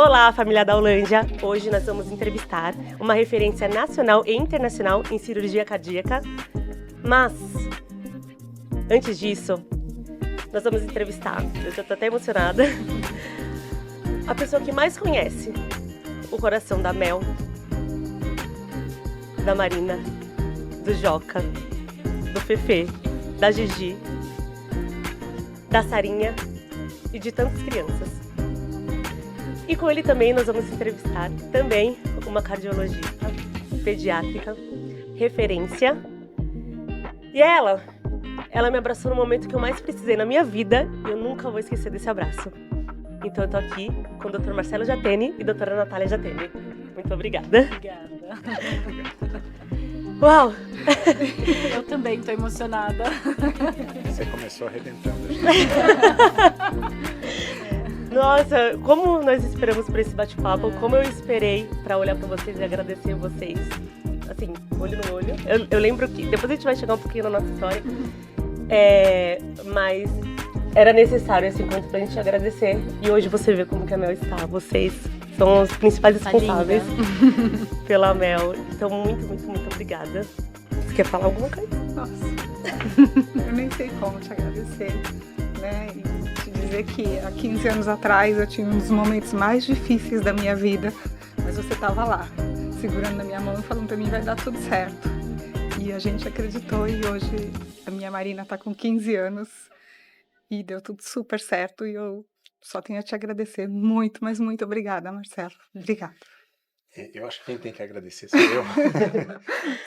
Olá, família da Holândia! Hoje nós vamos entrevistar uma referência nacional e internacional em cirurgia cardíaca. Mas, antes disso, nós vamos entrevistar, eu já tô até emocionada, a pessoa que mais conhece o coração da Mel, da Marina, do Joca, do Fefe, da Gigi, da Sarinha e de tantas crianças. E com ele também nós vamos entrevistar também uma cardiologista pediátrica, referência. E ela me abraçou no momento que eu mais precisei na minha vida e eu nunca vou esquecer desse abraço. Então eu tô aqui com o Dr. Marcelo Jatene e a doutora Natália Jatene. Muito obrigada. Obrigada. Uau! Eu também tô emocionada. Você começou arrebentando. Nossa, como nós esperamos por esse bate-papo, como eu esperei pra olhar pra vocês e agradecer vocês. Assim, olho no olho. Eu lembro que, depois a gente vai chegar um pouquinho na nossa história, mas era necessário esse encontro pra gente agradecer. E hoje você vê como que a Mel está. Vocês são os principais responsáveis pela Mel. Então, muito, muito, muito obrigada. Você quer falar alguma coisa? Nossa, eu nem sei como te agradecer, né? E te dizer que há 15 anos atrás eu tinha um dos momentos mais difíceis da minha vida, mas você estava lá, segurando na minha mão e falando pra mim, vai dar tudo certo. E a gente acreditou e hoje a minha Marina tá com 15 anos e deu tudo super certo e eu só tenho a te agradecer muito, mas muito obrigada, Marcelo. Obrigada. Eu acho que quem tem que agradecer sou eu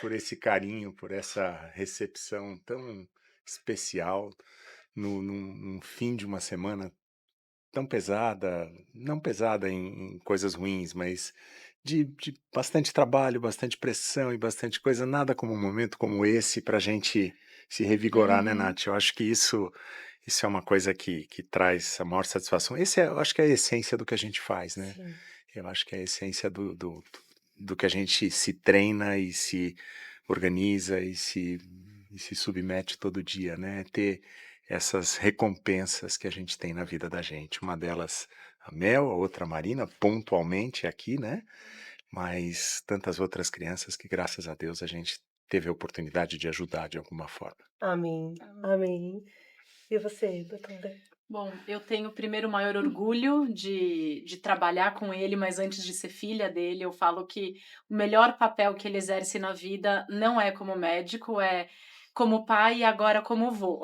por esse carinho, por essa recepção tão especial num fim de uma semana tão pesada, não pesada em coisas ruins, mas de bastante trabalho, bastante pressão e bastante coisa, nada como um momento como esse para a gente se revigorar, né, Nath? Eu acho que isso é uma coisa que traz a maior satisfação. Eu acho que é a essência do que a gente faz, né? Sim. Eu acho que é a essência do que a gente se treina e se organiza e se submete todo dia, né? Ter essas recompensas que a gente tem na vida da gente. Uma delas a Mel, a outra a Marina, pontualmente aqui, né? Mas tantas outras crianças que, graças a Deus, a gente teve a oportunidade de ajudar de alguma forma. Amém. Amém. E você, doutora? Bom, eu tenho primeiro o maior orgulho de trabalhar com ele, mas antes de ser filha dele, eu falo que o melhor papel que ele exerce na vida não é como médico, é como pai e agora como vô.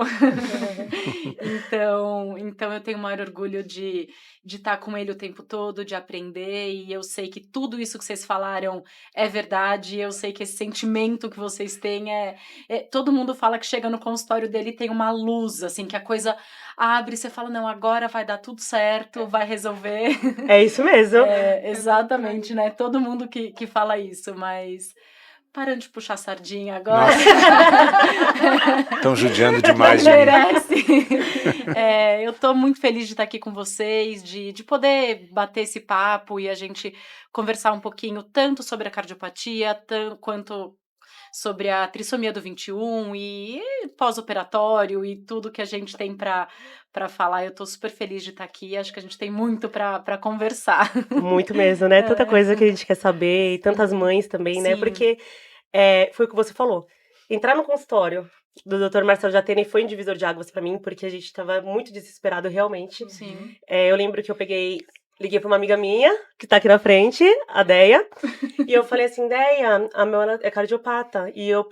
Então eu tenho o maior orgulho de estar com ele o tempo todo, de aprender, e eu sei que tudo isso que vocês falaram é verdade, eu sei que esse sentimento que vocês têm todo mundo fala que chega no consultório dele e tem uma luz, assim, que a coisa abre e você fala, não, agora vai dar tudo certo, vai resolver. É isso mesmo. Exatamente, né? Todo mundo que fala isso, mas parando de puxar sardinha agora. Estão judiando demais de mim. Merece. Eu tô muito feliz de estar aqui com vocês, de poder bater esse papo e a gente conversar um pouquinho tanto sobre a cardiopatia, quanto sobre a trissomia do 21 e pós-operatório e tudo que a gente tem para falar. Eu tô super feliz de estar aqui, acho que a gente tem muito para conversar. Muito mesmo, né? Tanta coisa que a gente quer saber e tantas mães também, né? Sim. Porque foi o que você falou. Entrar no consultório do Dr. Marcelo Jatene foi um divisor de águas pra mim, porque a gente tava muito desesperado realmente. Sim. Eu lembro que eu liguei pra uma amiga minha, que tá aqui na frente, a Deia, e eu falei assim, Deia, a Mel ela é cardiopata, e ela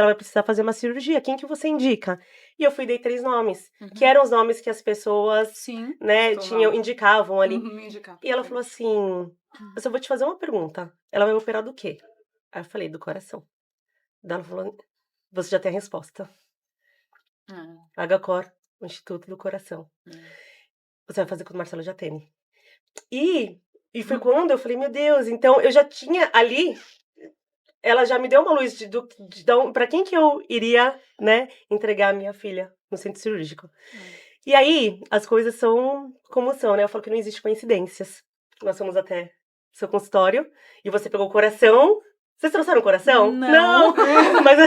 vai precisar fazer uma cirurgia, quem que você indica? E eu dei 3 nomes, que eram os nomes que as pessoas, Sim. né, indicavam ali. Indicar. E ela falou assim, eu só vou te fazer uma pergunta, ela vai operar do quê? Aí eu falei, do coração. Daí ela falou, você já tem a resposta. HCOR, o Instituto do Coração. Você vai fazer com o Marcelo Jatene. E foi quando eu falei, meu Deus, então eu já tinha ali, ela já me deu uma luz para quem que eu iria, né, entregar a minha filha no centro cirúrgico. E aí, as coisas são como são, né? Eu falo que não existe coincidências. Nós fomos até seu consultório e você pegou o coração. Vocês trouxeram o coração? Não. Mas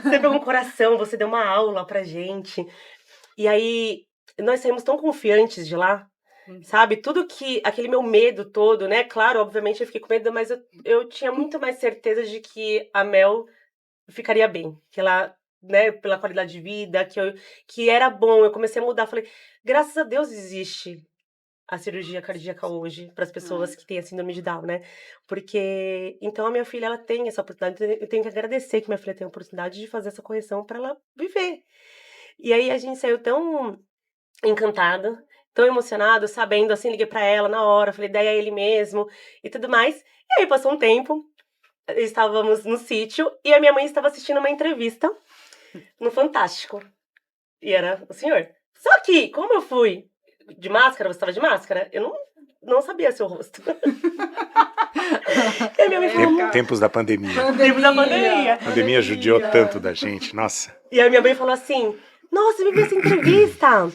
você pegou um coração, você deu uma aula pra gente. E aí, nós saímos tão confiantes de lá, sabe? Tudo que, aquele meu medo todo, né? Claro, obviamente eu fiquei com medo, mas eu tinha muito mais certeza de que a Mel ficaria bem, que ela, né, pela qualidade de vida, que era bom. Eu comecei a mudar, falei, graças a Deus existe a cirurgia cardíaca hoje para as pessoas que têm a síndrome de Down, né? Porque então a minha filha ela tem essa oportunidade, eu tenho que agradecer que minha filha tem a oportunidade de fazer essa correção para ela viver. E aí a gente saiu tão encantado, tão emocionado, sabendo assim, liguei para ela na hora, falei, daí é ele mesmo e tudo mais. E aí passou um tempo, estávamos no sítio e a minha mãe estava assistindo uma entrevista no Fantástico. E era o senhor. Só que, como eu fui de máscara, você estava de máscara, eu não sabia seu rosto. E a minha mãe falou, Tempos da pandemia. tempo da pandemia. A pandemia judiou tanto da gente, nossa. E a minha mãe falou assim, nossa, eu vi essa entrevista.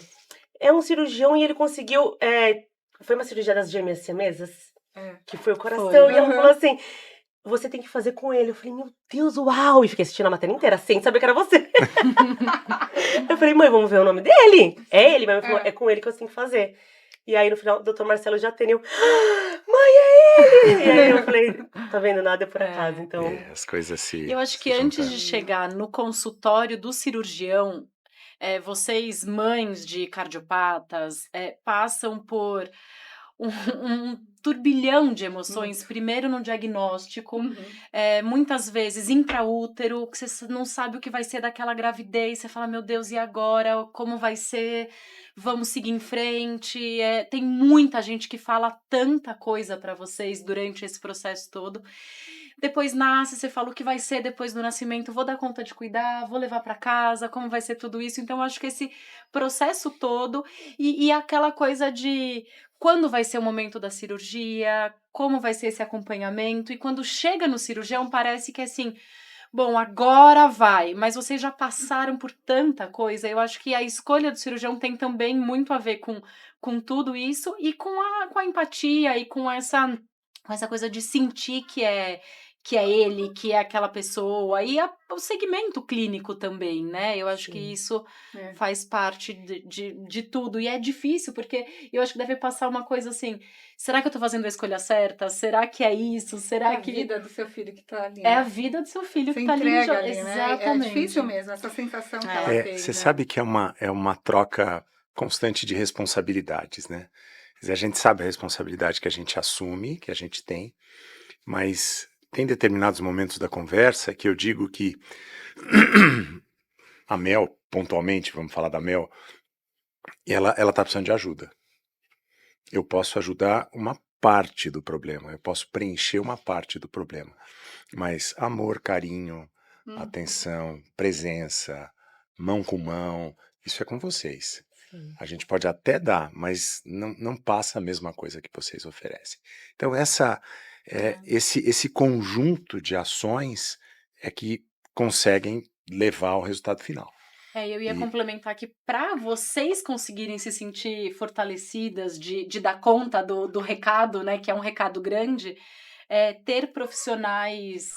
É um cirurgião e ele conseguiu... foi uma cirurgia das gêmeas siamesas? Que foi o coração. Foi. E ela falou assim, você tem que fazer com ele. Eu falei, meu Deus, uau! E fiquei assistindo a matéria inteira sem saber que era você. Eu falei, mãe, vamos ver o nome dele. É ele. Minha mãe falou, é com ele que você tem que fazer. E aí, no final, o Dr. Marcelo já tem. Mãe, é ele! E aí eu falei, tá vendo? Nada é por acaso. Então, As coisas se Eu acho que se antes juntaram. de chegar no consultório do cirurgião, vocês, mães de cardiopatas, passam por um turbilhão de emoções. Primeiro no diagnóstico, muitas vezes intraútero, que você não sabe o que vai ser daquela gravidez, você fala, meu Deus, e agora? Como vai ser? Vamos seguir em frente. Tem muita gente que fala tanta coisa para vocês durante esse processo todo. Depois nasce, você fala o que vai ser depois do nascimento, vou dar conta de cuidar, vou levar para casa, como vai ser tudo isso. Então, eu acho que esse processo todo e aquela coisa de quando vai ser o momento da cirurgia, como vai ser esse acompanhamento, e quando chega no cirurgião parece que é assim, bom, agora vai, mas vocês já passaram por tanta coisa. Eu acho que a escolha do cirurgião tem também muito a ver com tudo isso e com a empatia e com essa coisa de sentir que é ele, que é aquela pessoa, e o segmento clínico também, né? Eu acho que Sim. isso faz parte de tudo, e é difícil, porque eu acho que deve passar uma coisa assim, será que eu tô fazendo a escolha certa? Será que é isso? Será É a que... vida do seu filho que tá ali. É a né? vida do seu filho Você que tá ali. entrega ali, né? Exatamente. É difícil mesmo, essa sensação que ela tem. Você né? sabe que é uma troca constante de responsabilidades, né? Quer dizer, a gente sabe a responsabilidade que a gente assume, que a gente tem, mas tem determinados momentos da conversa que eu digo que a Mel, pontualmente, vamos falar da Mel, ela tá precisando de ajuda. Eu posso ajudar uma parte do problema, eu posso preencher uma parte do problema, mas amor, carinho, atenção, presença, mão com mão, isso é com vocês. sim. A gente pode até dar, mas não passa a mesma coisa que vocês oferecem. Então esse conjunto de ações é que conseguem levar ao resultado final. Eu ia complementar que para vocês conseguirem se sentir fortalecidas de dar conta do recado, né, que é um recado grande, ter profissionais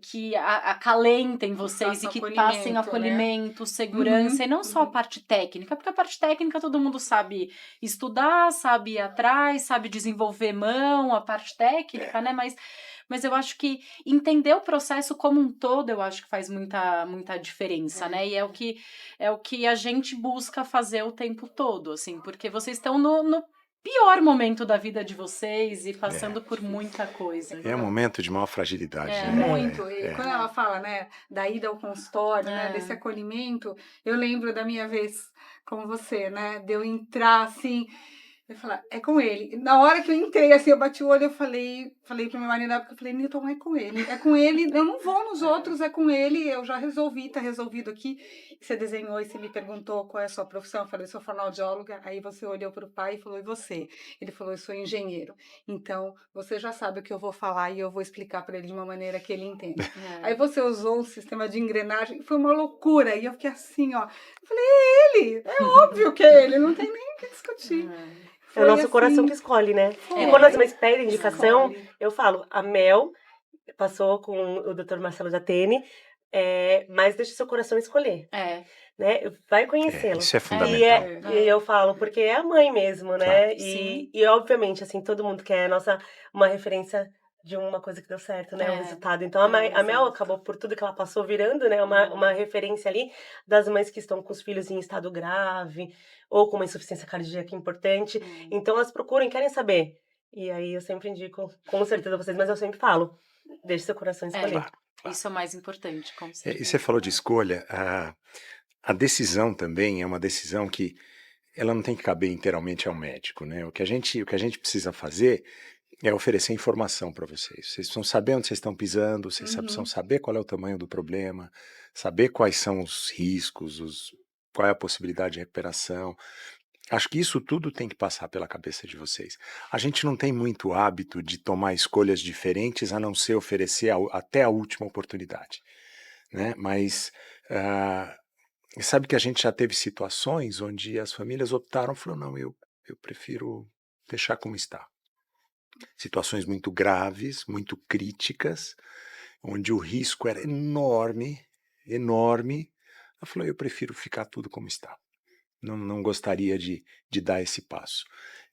que acalentem vocês e que passem acolhimento, segurança, e não só a parte técnica, porque a parte técnica todo mundo sabe estudar, sabe ir atrás, sabe desenvolver mão, a parte técnica, né, mas eu acho que entender o processo como um todo, eu acho que faz muita diferença, né? E é o que a gente busca fazer o tempo todo, assim, porque vocês estão no pior momento da vida de vocês e passando por muita coisa. É um momento de maior fragilidade. né? Muito. E quando ela fala, né, da ida ao consultório, né, desse acolhimento, eu lembro da minha vez com você, né, de eu entrar assim, eu falei, é com ele. Na hora que eu entrei, assim, eu bati o olho, eu falei pro meu marido, porque eu falei, Newton, é com ele, eu não vou nos outros, é com ele, eu já resolvi, tá resolvido aqui. Você desenhou e você me perguntou qual é a sua profissão, eu falei, sou fonoaudióloga, aí você olhou pro pai e falou, e você? Ele falou, eu sou engenheiro, então você já sabe o que eu vou falar e eu vou explicar para ele de uma maneira que ele entenda. Aí você usou um sistema de engrenagem, foi uma loucura, e eu fiquei assim, ó, eu falei, é ele, é óbvio que é ele, não tem nem o que discutir. É o nosso coração que escolhe, né? E quando as mães pedem indicação, eu falo, a Mel passou com o Dr. Marcelo Jatene, mas deixa o seu coração escolher. né? Vai conhecê-lo. Isso é E, fundamental. e eu falo, porque é a mãe mesmo, né? Claro. Sim. E obviamente, assim, todo mundo quer uma referência de uma coisa que deu certo, né? O É, resultado. Então, a Mel exato. acabou por tudo que ela passou virando, né? Uma referência ali das mães que estão com os filhos em estado grave ou com uma insuficiência cardíaca importante. Então, elas procuram e querem saber. E aí eu sempre indico, com certeza vocês, mas eu sempre falo, deixe seu coração escolher. Claro, claro. Isso é o mais importante, com E certeza. você falou de escolha, a decisão também é uma decisão que ela não tem que caber inteiramente ao médico, né? O que a gente precisa fazer é oferecer informação para vocês. Vocês precisam saber onde vocês estão pisando, vocês precisam saber qual é o tamanho do problema, saber quais são os riscos, qual é a possibilidade de recuperação. Acho que isso tudo tem que passar pela cabeça de vocês. A gente não tem muito hábito de tomar escolhas diferentes a não ser oferecer até a última oportunidade, né? Mas sabe que a gente já teve situações onde as famílias optaram, falaram, não, eu prefiro deixar como está. Situações muito graves, muito críticas, onde o risco era enorme, enorme. Ela falou, eu prefiro ficar tudo como está. Não gostaria de dar esse passo.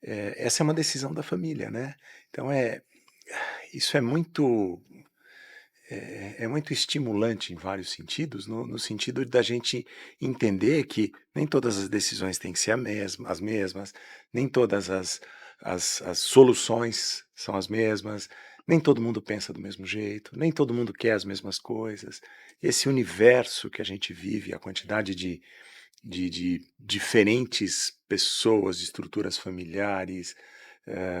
Essa é uma decisão da família, né? Então isso é muito estimulante em vários sentidos, no sentido da gente entender que nem todas as decisões têm que ser as mesmas, nem todas as soluções são as mesmas, nem todo mundo pensa do mesmo jeito, nem todo mundo quer as mesmas coisas. Esse universo que a gente vive, a quantidade de diferentes pessoas, estruturas familiares,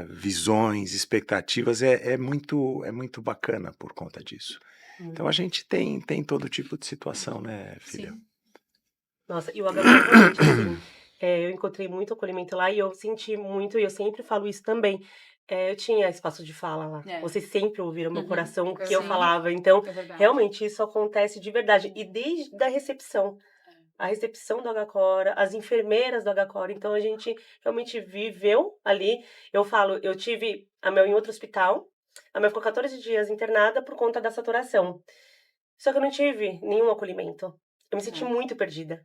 visões, expectativas, é muito bacana por conta disso. Então a gente tem todo tipo de situação, né, filha? Sim. Nossa, e o HB realmente, assim, eu encontrei muito acolhimento lá e eu senti muito, e eu sempre falo isso também. Eu tinha espaço de fala lá. É. Vocês sempre ouviram meu Uhum. coração, o que eu Sim. falava. Então, É verdade. realmente, isso acontece de verdade. E desde a recepção. A recepção do H-Cora, as enfermeiras do H-Cora. Então, a gente realmente viveu ali. Eu falo, eu tive a Mel em outro hospital. A Mel ficou 14 dias internada por conta da saturação. Só que eu não tive nenhum acolhimento. Eu me senti muito perdida.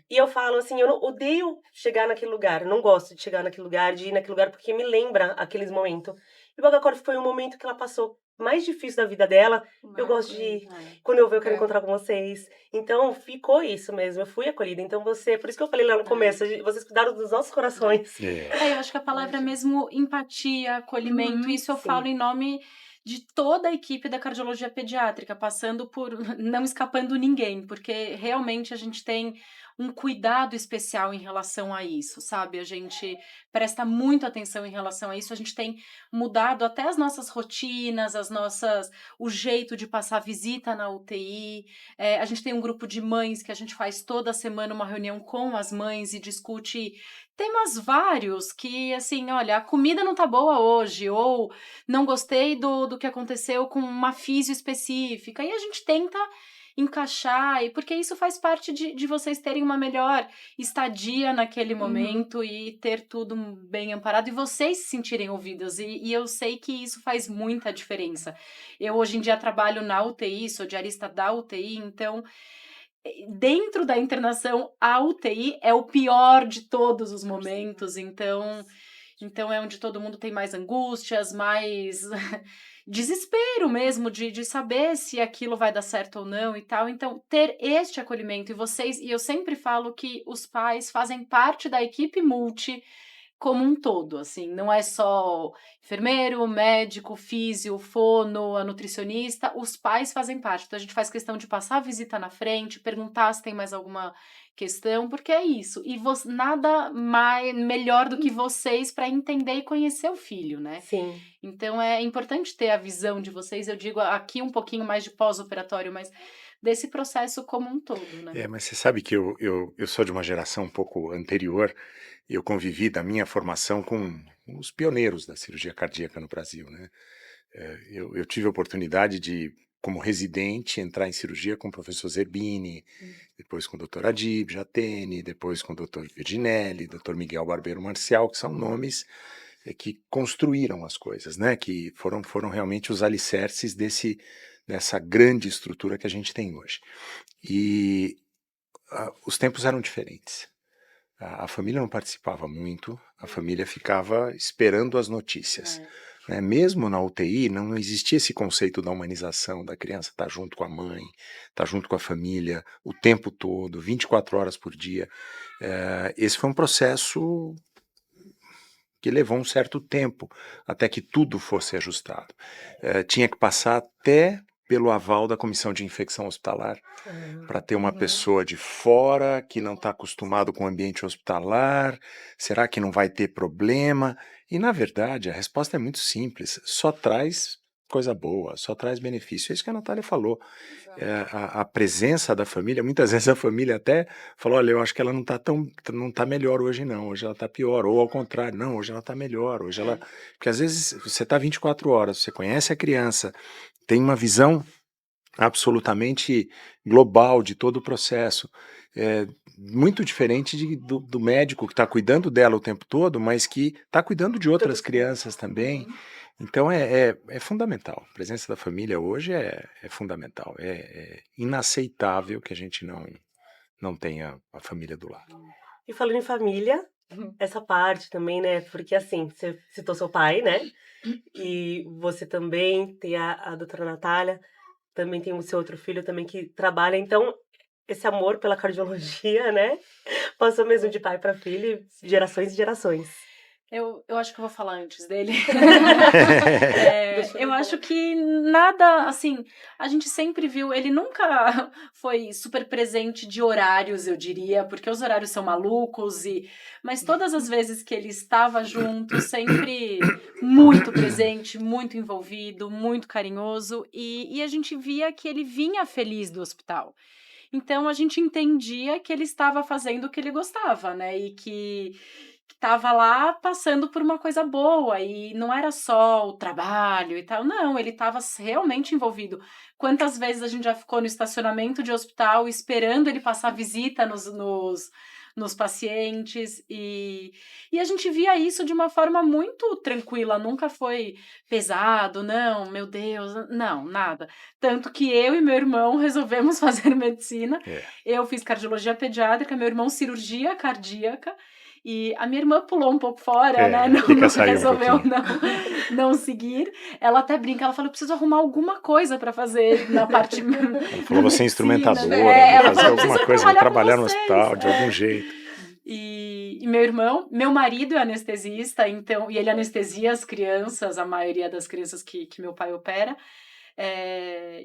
E eu falo assim, eu odeio chegar naquele lugar. Eu não gosto de chegar naquele lugar, de ir naquele lugar, porque me lembra aqueles momentos. E o H-Cora foi um momento que ela passou mais difícil da vida dela. Eu gosto de ir. Quando eu ver, eu quero encontrar com vocês. Então, ficou isso mesmo. Eu fui acolhida. Então, por isso que eu falei lá no começo, vocês cuidaram dos nossos corações. Eu acho que a palavra é mesmo empatia, acolhimento. Isso eu sim. falo em nome de toda a equipe da cardiologia pediátrica, passando por não escapando ninguém, porque realmente a gente tem um cuidado especial em relação a isso, sabe? A gente presta muito atenção em relação a isso. A gente tem mudado até as nossas rotinas, o jeito de passar visita na UTI. A gente tem um grupo de mães que a gente faz toda semana uma reunião com as mães e discute temas vários que, assim, olha, a comida não tá boa hoje, ou não gostei do que aconteceu com uma físio específica, e a gente tenta encaixar, porque isso faz parte de vocês terem uma melhor estadia naquele momento e ter tudo bem amparado, e vocês se sentirem ouvidas, e eu sei que isso faz muita diferença. Eu, hoje em dia, trabalho na UTI, sou diarista da UTI, então dentro da internação, a UTI é o pior de todos os momentos, então é onde todo mundo tem mais angústias, mais desespero mesmo de saber se aquilo vai dar certo ou não e tal. Então, ter este acolhimento e eu sempre falo que os pais fazem parte da equipe multi como um todo, assim, não é só enfermeiro, médico, físio, fono, a nutricionista, os pais fazem parte. Então a gente faz questão de passar a visita na frente, perguntar se tem mais alguma questão, porque é isso. E nada melhor do que vocês para entender e conhecer o filho, né? Sim. Então é importante ter a visão de vocês, eu digo aqui um pouquinho mais de pós-operatório, mas desse processo como um todo, né? Mas você sabe que eu sou de uma geração um pouco anterior. Eu convivi da minha formação com os pioneiros da cirurgia cardíaca no Brasil, né? Eu tive a oportunidade de, como residente, entrar em cirurgia com o professor Zerbini, depois com o Dr. Adib Jatene, depois com o Dr. Virginelli, Dr. Miguel Barbeiro Marcial, que são nomes que construíram as coisas, né? Que foram realmente os alicerces dessa grande estrutura que a gente tem hoje. E os tempos eram diferentes. A família não participava muito, a família ficava esperando as notícias. Né? Mesmo na UTI, não existia esse conceito da humanização, da criança estar junto com a mãe, estar junto com a família, o tempo todo, 24 horas por dia. Esse foi um processo que levou um certo tempo até que tudo fosse ajustado. Tinha que passar até pelo aval da Comissão de Infecção Hospitalar, para ter uma pessoa de fora que não está acostumado com o ambiente hospitalar. Será que não vai ter problema? E, na verdade, a resposta é muito simples, só traz coisa boa, só traz benefício. É isso que a Natália falou. A presença da família, muitas vezes a família até falou, olha, eu acho que ela não tá melhor hoje não, hoje ela tá pior, ou ao contrário, não, hoje ela tá melhor, hoje ela... Porque às vezes você tá 24 horas, você conhece a criança, tem uma visão absolutamente global de todo o processo, muito diferente do médico que está cuidando dela o tempo todo, mas que está cuidando de outras crianças também. Então é fundamental. A presença da família hoje é fundamental. É inaceitável que a gente não tenha a família do lado. E falando em família, essa parte também, né? Porque assim, você citou seu pai, né? E você também tem a doutora Natália, também tem o seu outro filho também que trabalha. Então, esse amor pela cardiologia, né? Passou mesmo de pai para filho, gerações e gerações. Eu acho que eu vou falar antes dele. Eu acho que nada, assim, a gente sempre viu, ele nunca foi super presente de horários, eu diria, porque os horários são malucos, mas todas as vezes que ele estava junto, sempre muito presente, muito envolvido, muito carinhoso, e a gente via que ele vinha feliz do hospital. Então a gente entendia que ele estava fazendo o que ele gostava, né? E que estava lá passando por uma coisa boa, e não era só o trabalho e tal, não, ele estava realmente envolvido. Quantas vezes a gente já ficou no estacionamento de hospital esperando ele passar visita nos pacientes, e a gente via isso de uma forma muito tranquila, nunca foi pesado, não, meu Deus, não, nada. Tanto que eu e meu irmão resolvemos fazer medicina, eu fiz cardiologia pediátrica, meu irmão cirurgia cardíaca, e a minha irmã pulou um pouco fora, né? Não resolveu não seguir. Ela até brinca, ela fala, eu preciso arrumar alguma coisa para fazer na parte... Ela falou, você é instrumentadora, vou fazer alguma coisa, vou trabalhar no hospital de algum jeito. E meu irmão, meu marido é anestesista, então, e ele anestesia as crianças, a maioria das crianças que meu pai opera,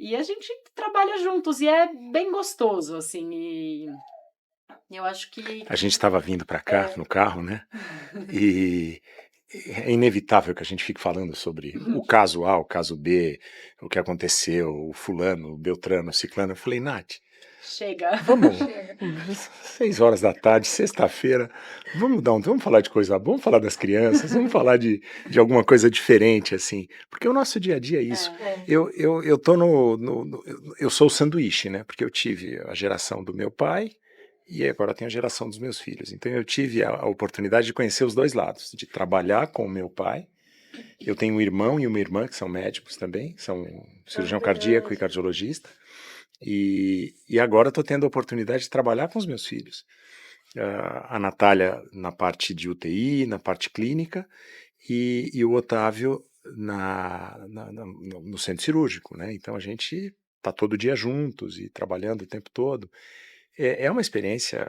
e a gente trabalha juntos, e é bem gostoso, assim, e eu acho que... A gente estava vindo para cá, no carro, né? E é inevitável que a gente fique falando sobre o caso A, o caso B, o que aconteceu, o fulano, o Beltrano, o ciclano. Eu falei, Nath, chega. Vamos, 6 horas da tarde, sexta-feira, vamos falar de coisa boa, vamos falar das crianças, vamos falar de alguma coisa diferente, assim, porque o nosso dia a dia é isso. Eu tô eu sou o sanduíche, né, porque eu tive a geração do meu pai e agora tenho a geração dos meus filhos, então eu tive a oportunidade de conhecer os dois lados, de trabalhar com o meu pai. Eu tenho um irmão e uma irmã que são médicos também, são cirurgião cardíaco e cardiologista. E agora estou tendo a oportunidade de trabalhar com os meus filhos. A Natália na parte de UTI, na parte clínica, e o Otávio no centro cirúrgico, né? Então a gente está todo dia juntos e trabalhando o tempo todo. É uma experiência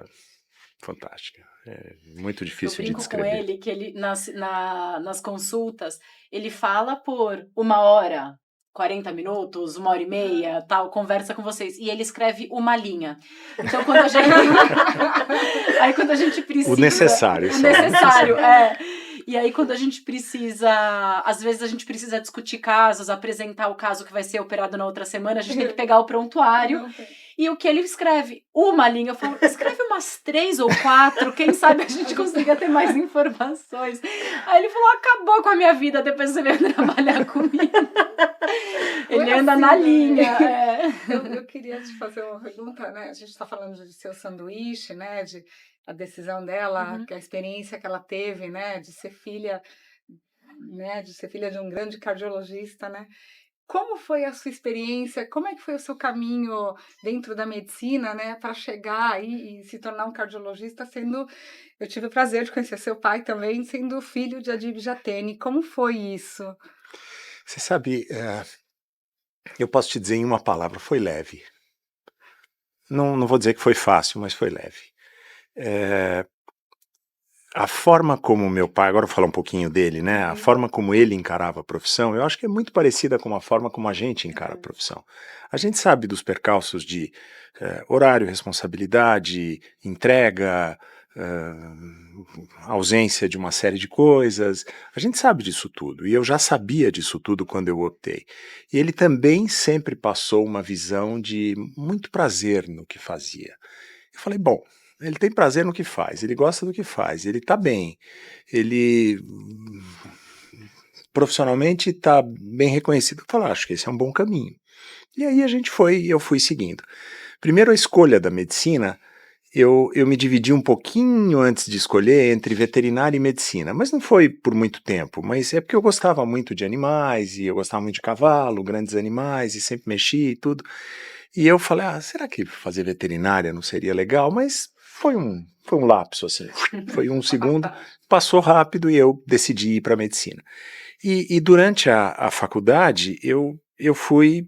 fantástica. É muito difícil de descrever. Eu brinco com ele que ele, nas consultas, ele fala por 1 hora, 40 minutos, 1h30, tal, conversa com vocês. E ele escreve uma linha. Então, quando a gente... Aí, quando a gente precisa... O necessário. O necessário, é. E aí, quando a gente precisa... Às vezes, a gente precisa discutir casos, apresentar o caso que vai ser operado na outra semana, a gente tem que pegar o prontuário. E o que ele escreve? Uma linha. Eu falo, escreve umas 3 ou 4, quem sabe a gente consiga ter mais informações. Aí ele falou, acabou com a minha vida, depois você veio trabalhar comigo. Ele anda assim, na linha. Eu queria te fazer uma pergunta, né? A gente está falando de seu sanduíche, né? De a decisão dela, a experiência que ela teve, né? De ser filha, né? De ser filha de um grande cardiologista, né? Como foi a sua experiência? Como é que foi o seu caminho dentro da medicina, né, para chegar aí e se tornar um cardiologista, sendo eu tive o prazer de conhecer seu pai também, sendo filho de Adib Jatene. Como foi isso? Você sabe, eu posso te dizer em uma palavra, foi leve. Não vou dizer que foi fácil, mas foi leve. A forma como meu pai, agora eu vou falar um pouquinho dele, né? A forma como ele encarava a profissão, eu acho que é muito parecida com a forma como a gente encara a profissão. A gente sabe dos percalços de horário, responsabilidade, entrega, ausência de uma série de coisas. A gente sabe disso tudo, e eu já sabia disso tudo quando eu optei. E ele também sempre passou uma visão de muito prazer no que fazia. Eu falei, bom, ele tem prazer no que faz, ele gosta do que faz, ele está bem, ele profissionalmente está bem reconhecido. Eu falei, acho que esse é um bom caminho. E aí eu fui seguindo. Primeiro, a escolha da medicina, eu me dividi um pouquinho antes de escolher entre veterinária e medicina, mas não foi por muito tempo, mas é porque eu gostava muito de animais, e eu gostava muito de cavalo, grandes animais, e sempre mexi e tudo. E eu falei, será que fazer veterinária não seria legal? Mas foi um lapso, assim, foi um segundo, passou rápido e eu decidi ir para medicina. E durante a faculdade, eu fui,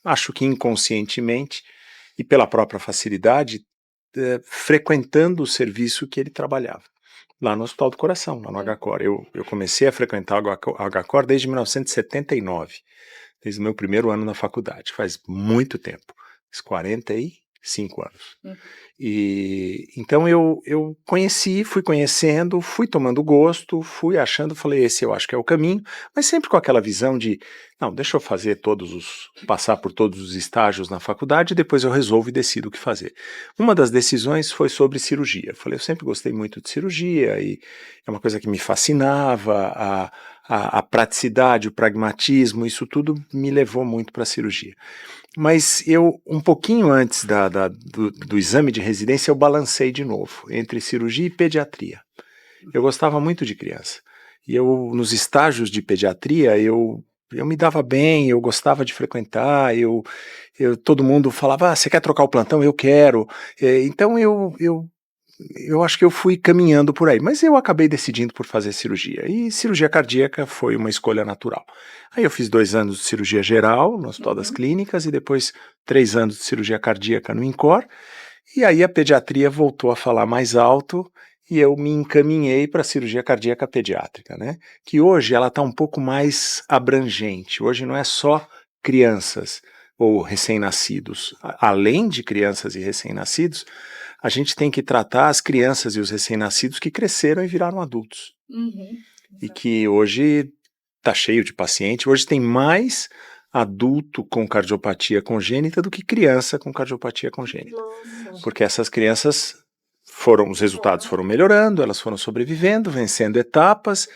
acho que inconscientemente, e pela própria facilidade, frequentando o serviço que ele trabalhava, lá no Hospital do Coração, lá no HCOR. Eu comecei a frequentar o HCOR desde 1979, desde o meu primeiro ano na faculdade, faz muito tempo, faz 45 anos. E então eu fui conhecendo, fui tomando gosto, fui achando, falei, esse eu acho que é o caminho, mas sempre com aquela visão de, não, deixa eu fazer passar por todos os estágios na faculdade e depois eu resolvo e decido o que fazer. Uma das decisões foi sobre cirurgia. Eu falei, eu sempre gostei muito de cirurgia e é uma coisa que me fascinava, a praticidade, o pragmatismo, isso tudo me levou muito para a cirurgia. Mas um pouquinho antes do exame de residência, eu balancei de novo, entre cirurgia e pediatria. Eu gostava muito de criança. E nos estágios de pediatria, eu me dava bem, eu gostava de frequentar, todo mundo falava, você quer trocar o plantão? Eu quero. Então eu acho que eu fui caminhando por aí, mas eu acabei decidindo por fazer cirurgia, e cirurgia cardíaca foi uma escolha natural. Aí eu fiz 2 anos de cirurgia geral no Hospital das Clínicas, e depois 3 anos de cirurgia cardíaca no INCOR, e aí a pediatria voltou a falar mais alto, e eu me encaminhei para a cirurgia cardíaca pediátrica, né? Que hoje ela está um pouco mais abrangente, hoje não é só crianças ou recém-nascidos, além de crianças e recém-nascidos, a gente tem que tratar as crianças e os recém-nascidos que cresceram e viraram adultos. E que hoje está cheio de paciente, hoje tem mais adulto com cardiopatia congênita do que criança com cardiopatia congênita. Nossa. Porque essas crianças os resultados foram melhorando, elas foram sobrevivendo, vencendo etapas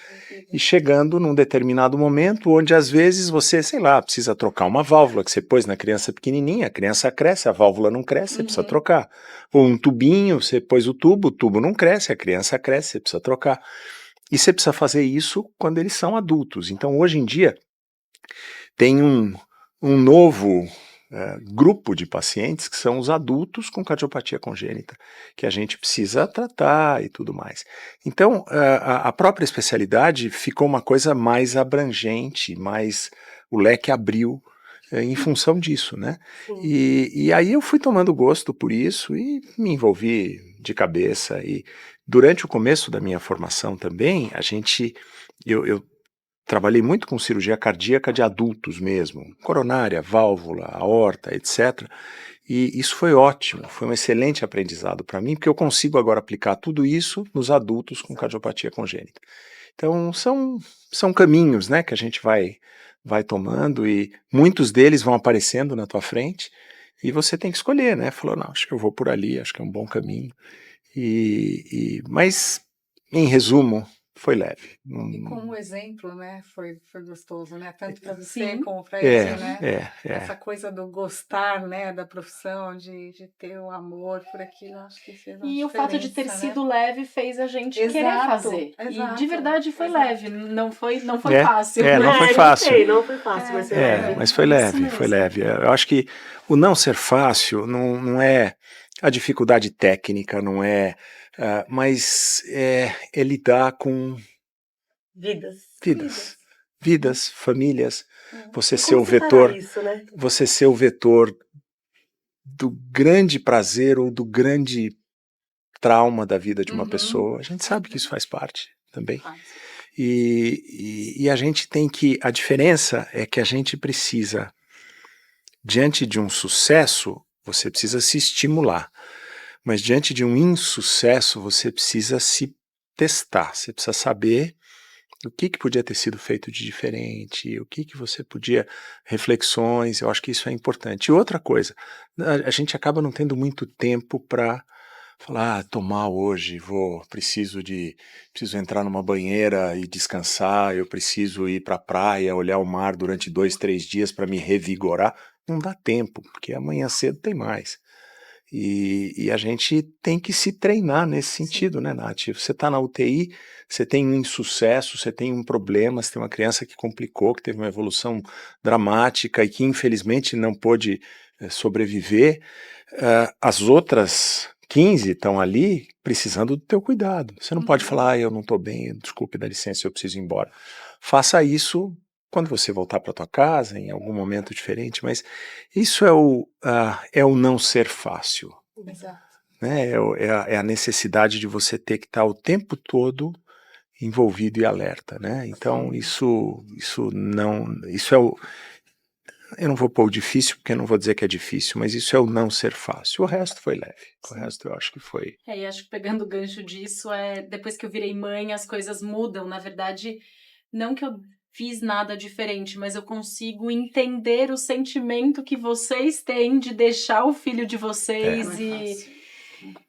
e chegando num determinado momento onde às vezes você, sei lá, precisa trocar uma válvula que você pôs na criança pequenininha, a criança cresce, a válvula não cresce, você precisa trocar. Ou um tubinho, você pôs o tubo não cresce, a criança cresce, você precisa trocar. E você precisa fazer isso quando eles são adultos. Então hoje em dia tem um novo grupo de pacientes que são os adultos com cardiopatia congênita, que a gente precisa tratar e tudo mais. Então, a própria especialidade ficou uma coisa mais abrangente, o leque abriu em função disso, né? E aí eu fui tomando gosto por isso e me envolvi de cabeça. E durante o começo da minha formação também, eu trabalhei muito com cirurgia cardíaca de adultos mesmo, coronária, válvula, aorta, etc. E isso foi ótimo, foi um excelente aprendizado para mim, porque eu consigo agora aplicar tudo isso nos adultos com cardiopatia congênita. Então são caminhos, né, que a gente vai tomando, e muitos deles vão aparecendo na tua frente, e você tem que escolher, né? Falou, não, acho que eu vou por ali, acho que é um bom caminho. Mas, em resumo, foi leve. E como exemplo, né? Foi gostoso, né? Tanto para você Sim. como para ele, né? É. Essa coisa do gostar, né? Da profissão, de ter o amor por aquilo, acho que fez uma E o fato de ter diferença, né? sido leve fez a gente querer Exato, fazer. E de exato, verdade foi exato. leve, não foi Não fácil. foi fácil. Não foi fácil, mas foi leve. Mas foi Isso leve, foi mesmo. leve. Eu acho que o não ser fácil não é a dificuldade técnica, não é, mas é lidar com vidas, famílias, você ser o vetor, isso, né? você ser o vetor do grande prazer ou do grande trauma da vida de uma Uhum. pessoa. A gente sabe que isso faz parte também. Faz. E a gente tem que. A diferença é que a gente precisa, diante de um sucesso, você precisa se estimular. Mas diante de um insucesso, você precisa se testar. Você precisa saber o que podia ter sido feito de diferente, o que você podia. Reflexões, eu acho que isso é importante. E outra coisa, a gente acaba não tendo muito tempo para falar, tomar hoje, preciso entrar numa banheira e descansar, eu preciso ir para a praia, olhar o mar durante 2, 3 dias para me revigorar. Não dá tempo, porque amanhã cedo tem mais. E a gente tem que se treinar nesse sentido, né, Nath? Você está na UTI, você tem um insucesso, você tem um problema, você tem uma criança que complicou, que teve uma evolução dramática e que infelizmente não pôde sobreviver. As outras 15 estão ali precisando do teu cuidado. Você não pode falar, eu não estou bem, desculpe, dá licença, eu preciso ir embora. Faça isso quando você voltar para tua casa, em algum momento diferente, mas isso é o não ser fácil. Exato. Né? É a necessidade de você ter que estar o tempo todo envolvido e alerta. Né? Então, isso é o. Eu não vou pôr o difícil, porque eu não vou dizer que é difícil, mas isso é o não ser fácil. O resto foi leve. O resto eu acho que foi. E acho que pegando o gancho disso, depois que eu virei mãe, as coisas mudam. Na verdade, não que eu fiz nada diferente, mas eu consigo entender o sentimento que vocês têm de deixar o filho de vocês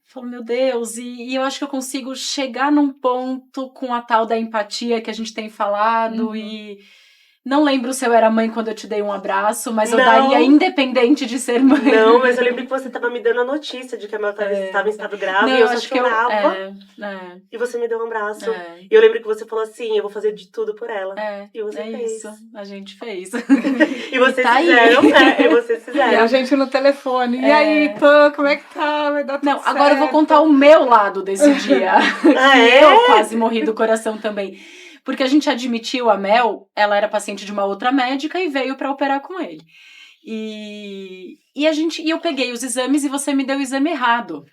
falo, meu Deus, e eu acho que eu consigo chegar num ponto com a tal da empatia que a gente tem falado e não lembro se eu era mãe quando eu te dei um abraço, mas eu daria independente de ser mãe. Não, mas eu lembro que você estava me dando a notícia de que a Mel estava em estado grave e eu só chorava. E você me deu um abraço. E eu lembro que você falou assim, eu vou fazer de tudo por ela. E você fez. Isso, a gente fez. E vocês fizeram, e vocês fizeram. E a gente no telefone. E aí, Pã, como é que tá? Vai dar tudo certo? Agora eu vou contar o meu lado desse dia. Eu quase morri do coração também. Porque a gente admitiu a Mel, ela era paciente de uma outra médica e veio para operar com ele. E eu peguei os exames e você me deu o exame errado.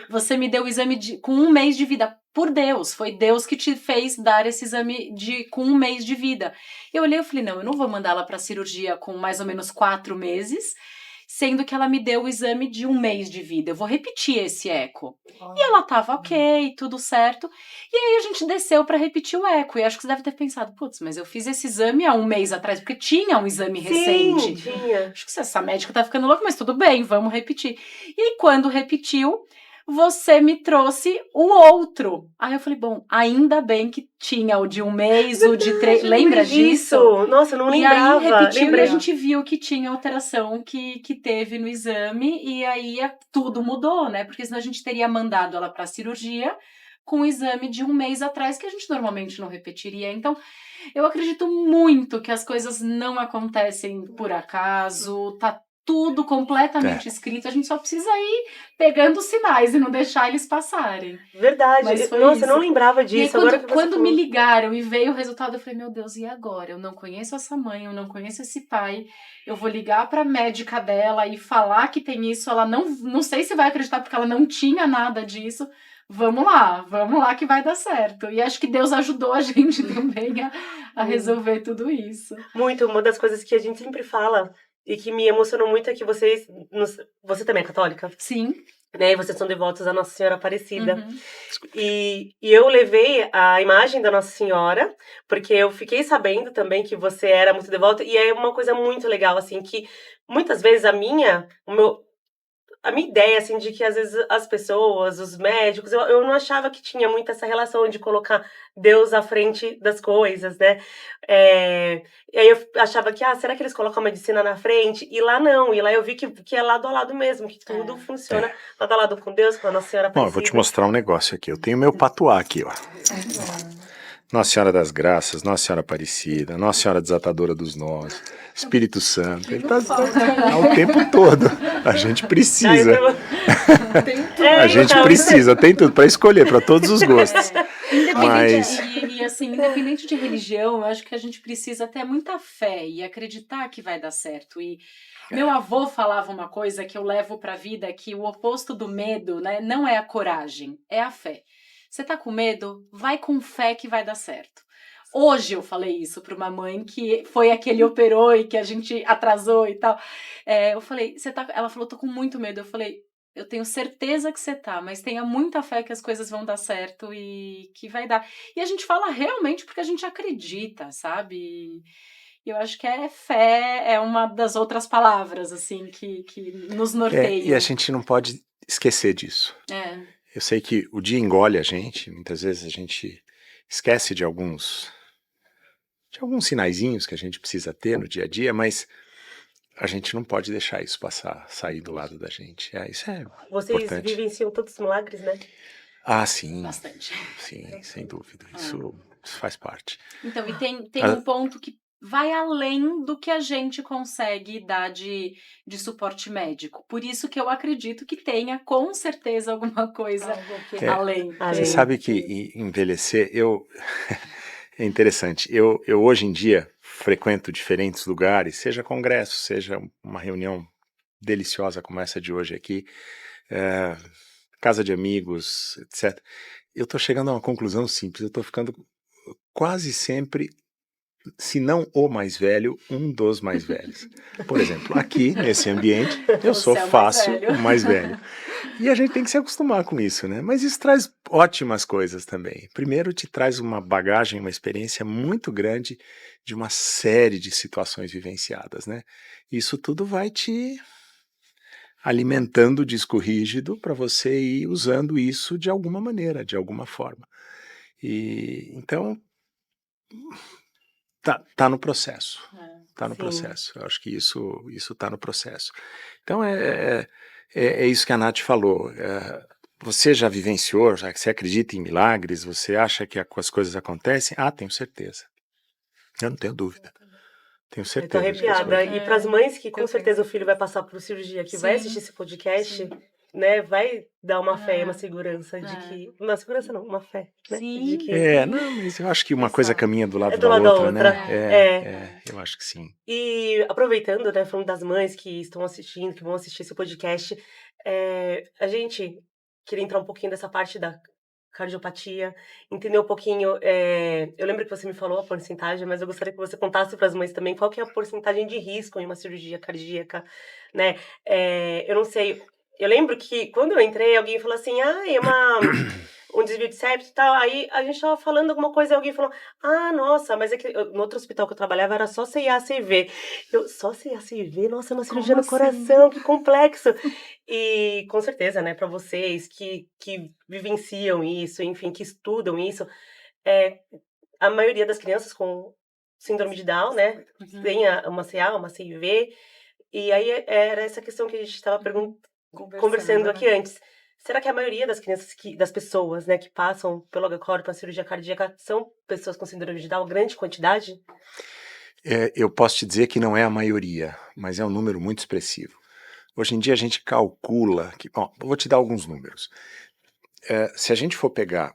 Você me deu o exame com 1 mês de vida. Por Deus, foi Deus que te fez dar esse exame com 1 mês de vida. Eu olhei e falei, não, eu não vou mandar ela para cirurgia com mais ou menos 4 meses, sendo que ela me deu o exame de 1 mês de vida. Eu vou repetir esse eco. E ela tava ok, tudo certo. E aí a gente desceu pra repetir o eco. E acho que você deve ter pensado, putz, mas eu fiz esse exame há 1 mês atrás, porque tinha um exame recente. Tinha. Acho que essa médica tá ficando louca, mas tudo bem, vamos repetir. E aí, quando repetiu, você me trouxe o outro. Aí eu falei, bom, ainda bem que tinha o de 1 mês, o de 3. Lembra disso? Nossa, eu não lembrava. E aí repetiu e a gente viu que tinha alteração que teve no exame. E aí tudo mudou, né? Porque senão a gente teria mandado ela pra cirurgia com o exame de 1 mês atrás, que a gente normalmente não repetiria. Então, eu acredito muito que as coisas não acontecem por acaso, tá tudo completamente escrito, a gente só precisa ir pegando os sinais e não deixar eles passarem. Verdade. Nossa, eu não lembrava disso. E aí, quando me ligaram e veio o resultado, eu falei, meu Deus, e agora? Eu não conheço essa mãe, eu não conheço esse pai, eu vou ligar pra médica dela e falar que tem isso, ela não sei se vai acreditar porque ela não tinha nada disso. Vamos lá que vai dar certo. E acho que Deus ajudou a gente também a resolver tudo isso. Muito, uma das coisas que a gente sempre fala e que me emocionou muito é que você também é católica? Sim. Né? E vocês são devotos à Nossa Senhora Aparecida. E eu levei a imagem da Nossa Senhora, porque eu fiquei sabendo também que você era muito devota, e é uma coisa muito legal, assim, que muitas vezes a minha ideia, assim, de que às vezes as pessoas, os médicos, eu não achava que tinha muito essa relação de colocar Deus à frente das coisas, né? E aí eu achava que, será que eles colocam a medicina na frente? E lá não, e lá eu vi que é lado a lado mesmo, que tudo funciona lado a lado com Deus, com a Nossa Senhora Bom, eu vou te Aparecida. mostrar um negócio aqui. Eu tenho meu patuá aqui, ó. Nossa Senhora das Graças, Nossa Senhora Aparecida, Nossa Senhora Desatadora dos Nós, Espírito Santo. Ele tá o tempo todo. A gente precisa. A gente precisa, tem tudo para escolher, para todos os gostos. Mas Independente de religião, eu acho que a gente precisa ter muita fé e acreditar que vai dar certo. E meu avô falava uma coisa que eu levo para a vida, que o oposto do medo, né, não é a coragem, é a fé. Você tá com medo? Vai com fé que vai dar certo. Hoje eu falei isso para uma mãe que foi a que ele operou e que a gente atrasou e tal. Eu falei, ela falou, tô com muito medo. Eu falei, eu tenho certeza que você tá, mas tenha muita fé que as coisas vão dar certo e que vai dar. E a gente fala realmente porque a gente acredita, sabe? E eu acho que fé é uma das outras palavras, assim, que nos norteiam. E a gente não pode esquecer disso. Eu sei que o dia engole a gente, muitas vezes a gente esquece de alguns sinaizinhos que a gente precisa ter no dia a dia, mas a gente não pode deixar isso sair do lado da gente. Isso é Vocês importante. vivenciam todos os milagres, né? Sim. Bastante. Sim, sem dúvida. Isso faz parte. Então, e tem um ponto que vai além do que a gente consegue dar de suporte médico. Por isso que eu acredito que tenha, com certeza, alguma coisa além. Você sabe que envelhecer, é interessante. Eu hoje em dia frequento diferentes lugares, seja congresso, seja uma reunião deliciosa como essa de hoje aqui, casa de amigos, etc. Eu estou chegando a uma conclusão simples, eu estou ficando quase sempre, se não o mais velho, um dos mais velhos. Por exemplo, aqui, nesse ambiente, eu sou fácil o mais velho. E a gente tem que se acostumar com isso, né? Mas isso traz ótimas coisas também. Primeiro, te traz uma bagagem, uma experiência muito grande de uma série de situações vivenciadas, né? Isso tudo vai te alimentando o disco rígido para você ir usando isso de alguma maneira, de alguma forma. E então tá no processo. Tá no processo. Eu acho que isso tá no processo. Então é isso que a Nath falou. Você já vivenciou, já que você acredita em milagres, você acha que as coisas acontecem? Tenho certeza. Eu não tenho dúvida. Tenho certeza. Eu tô arrepiada. E para as mães que com certeza o filho vai passar por cirurgia, que vai assistir esse podcast, né, vai dar uma fé e uma segurança de que... Uma segurança não, uma fé, né? Sim. De que... Não, mas eu acho que uma coisa caminha do lado do lado da da outra, outra. né? Eu acho que sim. E aproveitando, né, falando das mães que estão assistindo, que vão assistir esse podcast, a gente queria entrar um pouquinho dessa parte da cardiopatia, entender um pouquinho, eu lembro que você me falou a porcentagem, mas eu gostaria que você contasse para as mães também qual que é a porcentagem de risco em uma cirurgia cardíaca, né? Eu não sei, eu lembro que quando eu entrei, alguém falou assim, é um desvio de septo e tal, aí a gente tava falando alguma coisa e alguém falou, nossa, mas é que no outro hospital que eu trabalhava era só CIA-CV. Só CIA-CV? Nossa, é uma cirurgia no coração, que complexo. E com certeza, né, para vocês que vivenciam isso, enfim, que estudam isso, a maioria das crianças com síndrome de Down, né, tem uma CA, uma CIV, e aí era essa questão que a gente estava conversando aqui antes. Será que a maioria das crianças, das pessoas, né, que passam pelo HCOR para cirurgia cardíaca são pessoas com síndrome de Down, grande quantidade? Eu posso te dizer que não é a maioria, mas é um número muito expressivo. Hoje em dia a gente calcula que... Bom, vou te dar alguns números. Se a gente for pegar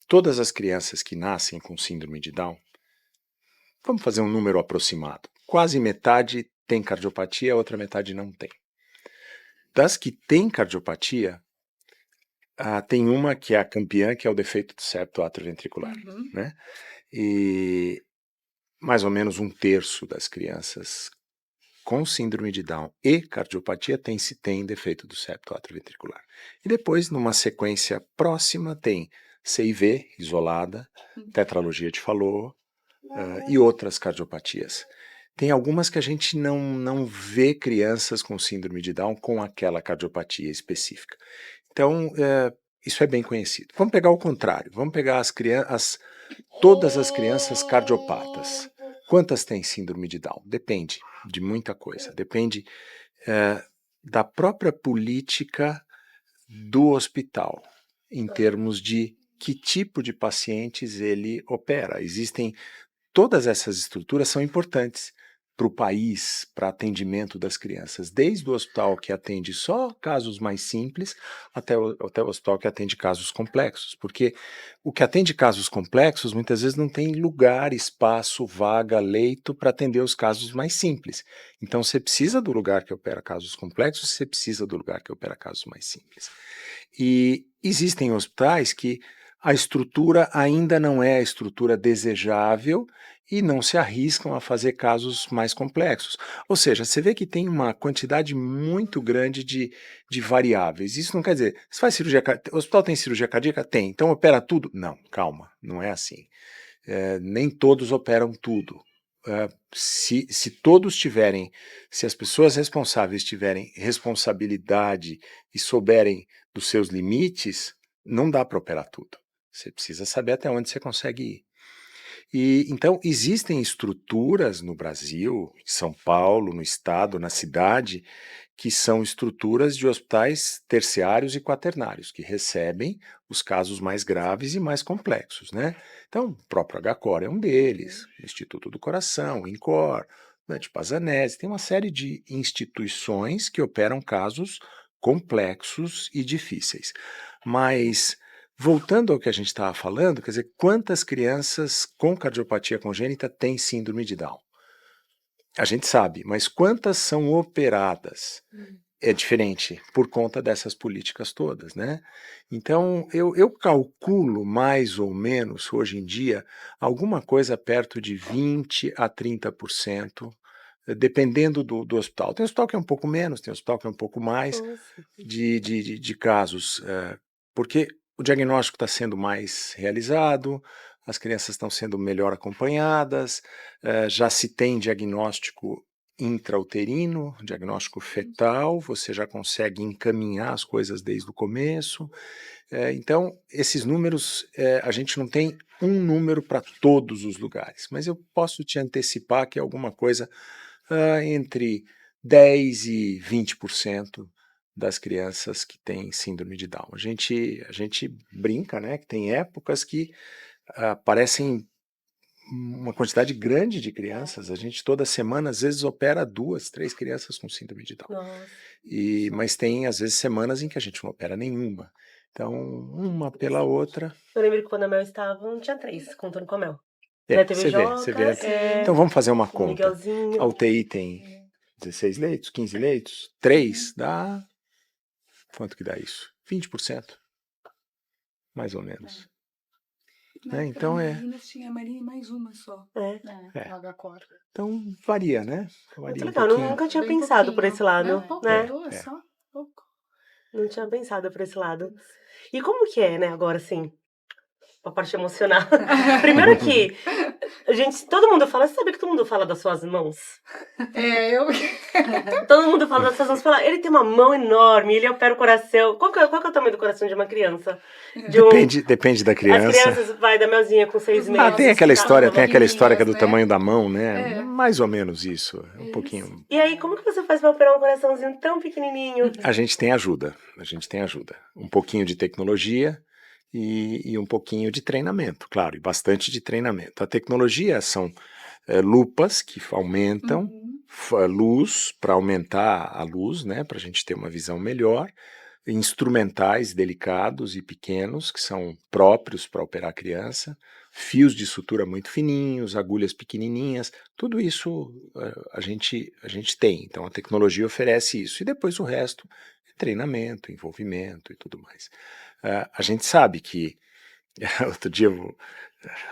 todas as crianças que nascem com síndrome de Down, vamos fazer um número aproximado. Quase metade tem cardiopatia, a outra metade não tem. Das que têm cardiopatia, tem uma que é a campeã, que é o defeito do septo atrioventricular, né? E mais ou menos 1/3 das crianças com síndrome de Down e cardiopatia tem defeito do septo atrioventricular. E depois, numa sequência próxima, tem CIV isolada, tetralogia de Fallot e outras cardiopatias. Tem algumas que a gente não vê crianças com síndrome de Down com aquela cardiopatia específica. Então, isso é bem conhecido. Vamos pegar o contrário, vamos pegar todas as crianças cardiopatas. Quantas têm síndrome de Down? Depende de muita coisa, depende da própria política do hospital, em termos de que tipo de pacientes ele opera. Todas essas estruturas são importantes para o país, para atendimento das crianças, desde o hospital que atende só casos mais simples, até o hospital que atende casos complexos, porque o que atende casos complexos muitas vezes não tem lugar, espaço, vaga, leito para atender os casos mais simples. Então você precisa do lugar que opera casos complexos, você precisa do lugar que opera casos mais simples. E existem hospitais que a estrutura ainda não é a estrutura desejável e não se arriscam a fazer casos mais complexos. Ou seja, você vê que tem uma quantidade muito grande de variáveis. Isso não quer dizer, você faz cirurgia cardíaca, o hospital tem cirurgia cardíaca? Tem. Então opera tudo? Não, calma, não é assim. Nem todos operam tudo. Se todos tiverem, se as pessoas responsáveis tiverem responsabilidade e souberem dos seus limites, não dá para operar tudo. Você precisa saber até onde você consegue ir. E então existem estruturas no Brasil, em São Paulo, no estado, na cidade, que são estruturas de hospitais terciários e quaternários, que recebem os casos mais graves e mais complexos, né? Então, o próprio HCOR é um deles, o Instituto do Coração, o INCOR, né, de Pazanese, tem uma série de instituições que operam casos complexos e difíceis. Mas, voltando ao que a gente estava falando, quer dizer, quantas crianças com cardiopatia congênita têm síndrome de Down? A gente sabe, mas quantas são operadas? É diferente por conta dessas políticas todas, né? Então, eu calculo mais ou menos, hoje em dia, alguma coisa perto de 20% a 30%, dependendo do hospital. Tem hospital que é um pouco menos, tem hospital que é um pouco mais, Nossa. de casos, porque o diagnóstico está sendo mais realizado, as crianças estão sendo melhor acompanhadas, já se tem diagnóstico intrauterino, diagnóstico fetal, você já consegue encaminhar as coisas desde o começo. Então, esses números, a gente não tem um número para todos os lugares, mas eu posso te antecipar que é alguma coisa entre 10% e 20% das crianças que têm síndrome de Down. A gente brinca, né, que tem épocas que aparecem uma quantidade grande de crianças. A gente toda semana, às vezes, opera 2, 3 crianças com síndrome de Down. Nossa. Mas tem, às vezes, semanas em que a gente não opera nenhuma. Então, uma pela outra. Eu lembro que quando a Mel estava, não tinha 3, contando com a Mel. Né, teve Você Joca, vê. Então vamos fazer uma o conta. Miguelzinho. A UTI tem 16 leitos, 15 leitos, 3 dá... Quanto que dá isso? 20%. Mais ou menos. Né? Então tinha a Marina e mais uma só. HCOR. Então varia, né? Muito Varia um legal, pouquinho. nunca tinha Bem pensado por pouquinho. esse lado, né? Só pouco. Não tinha pensado por esse lado. E como que é, né, agora, assim, a parte emocional? Primeiro que, todo mundo fala, você sabe que todo mundo fala das suas mãos? Eu... Todo mundo fala das suas mãos, fala, ele tem uma mão enorme, ele opera o coração. Qual que é o tamanho do coração de uma criança? Depende da As criança. crianças, vai da Melzinha com 6 meses. Tem aquela história que é do né? tamanho da mão, né? Mais ou menos isso, um pouquinho. E aí, como que você faz pra operar um coraçãozinho tão pequenininho? A gente tem ajuda. Um pouquinho de tecnologia e um pouquinho de treinamento, claro, e bastante de treinamento. A tecnologia são lupas que aumentam luz, para aumentar a luz, né, para a gente ter uma visão melhor, instrumentais delicados e pequenos, que são próprios para operar a criança, fios de sutura muito fininhos, agulhas pequenininhas, tudo isso a gente tem. Então a tecnologia oferece isso, e depois o resto é treinamento, envolvimento e tudo mais. A gente sabe que, outro dia,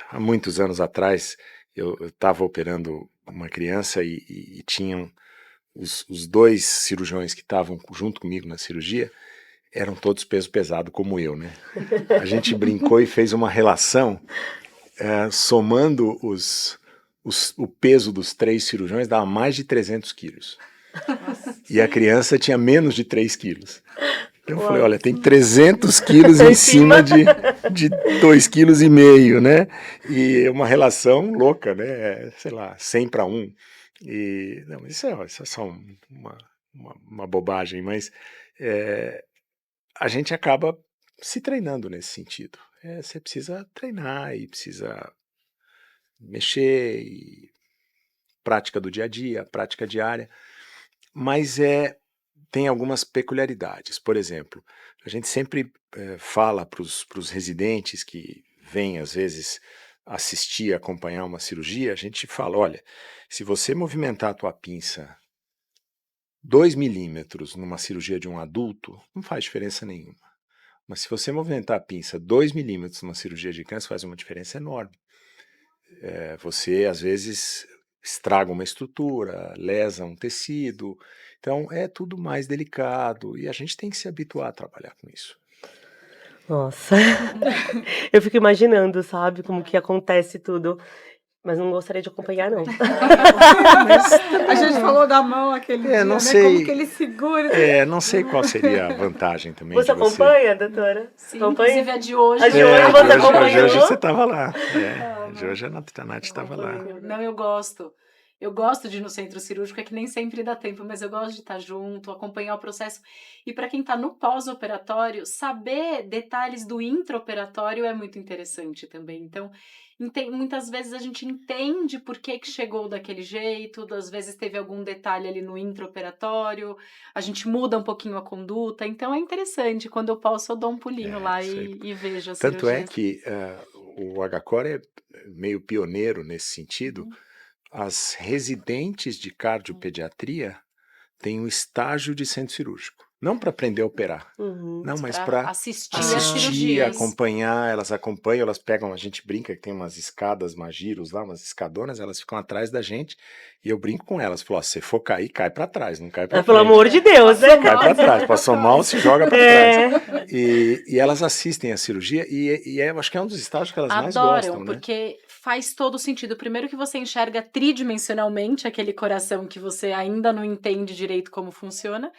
há muitos anos atrás, eu estava operando uma criança e tinham os 2 cirurgiões que estavam junto comigo na cirurgia, eram todos peso pesado como eu, né? A gente brincou e fez uma relação somando os o peso dos 3 cirurgiões dava mais de 300 quilos. E a criança tinha menos de 3 quilos. Eu falei, olha, tem 300 quilos em cima de 2,5 quilos, né? E uma relação louca, né? Sei lá, 100 para 1. E, não, isso é só uma bobagem, mas a gente acaba se treinando nesse sentido. Você precisa treinar e precisa mexer, e prática do dia a dia, prática diária, mas tem algumas peculiaridades. Por exemplo, a gente sempre fala para os residentes que vêm, às vezes, assistir, acompanhar uma cirurgia, a gente fala, olha, se você movimentar a tua pinça 2 milímetros numa cirurgia de um adulto, não faz diferença nenhuma. Mas se você movimentar a pinça 2 milímetros numa cirurgia de criança, faz uma diferença enorme. Você, às vezes, estraga uma estrutura, lesa um tecido, então é tudo mais delicado e a gente tem que se habituar a trabalhar com isso. Nossa, eu fico imaginando, sabe, como que acontece tudo, mas não gostaria de acompanhar, não. A gente falou da mão aquele dia, não né? sei. Como que ele segura. Não sei qual seria a vantagem também Você de você. acompanha, doutora? Sim, Acompanha? inclusive a de hoje. A de hoje você acompanhou? Hoje você estava lá. De hoje a Nath estava lá. Não, eu gosto. Eu gosto de ir no centro cirúrgico, é que nem sempre dá tempo, mas eu gosto de estar junto, acompanhar o processo. E para quem está no pós-operatório, saber detalhes do intraoperatório é muito interessante também. Então, muitas vezes a gente entende por que chegou daquele jeito, às vezes teve algum detalhe ali no intraoperatório, a gente muda um pouquinho a conduta, então é interessante. Quando eu posso, eu dou um pulinho lá e vejo a Tanto cirurgia. é que o HCOR é meio pioneiro nesse sentido. As residentes de cardiopediatria têm um estágio de centro cirúrgico. Não para aprender a operar, não, mas para assistir as assistir, cirurgias. acompanhar. Elas acompanham, elas pegam, a gente brinca que tem umas escadas magiros lá, umas escadonas, elas ficam atrás da gente e eu brinco com elas. Falo, se for cair, cai para trás, não cai para frente. Pelo amor de Deus, né? Cai para trás, passou mal, se joga para trás. E elas assistem a cirurgia e eu acho que é um dos estágios que elas mais gostam, né? Porque faz todo sentido. Primeiro que você enxerga tridimensionalmente aquele coração que você ainda não entende direito como funciona.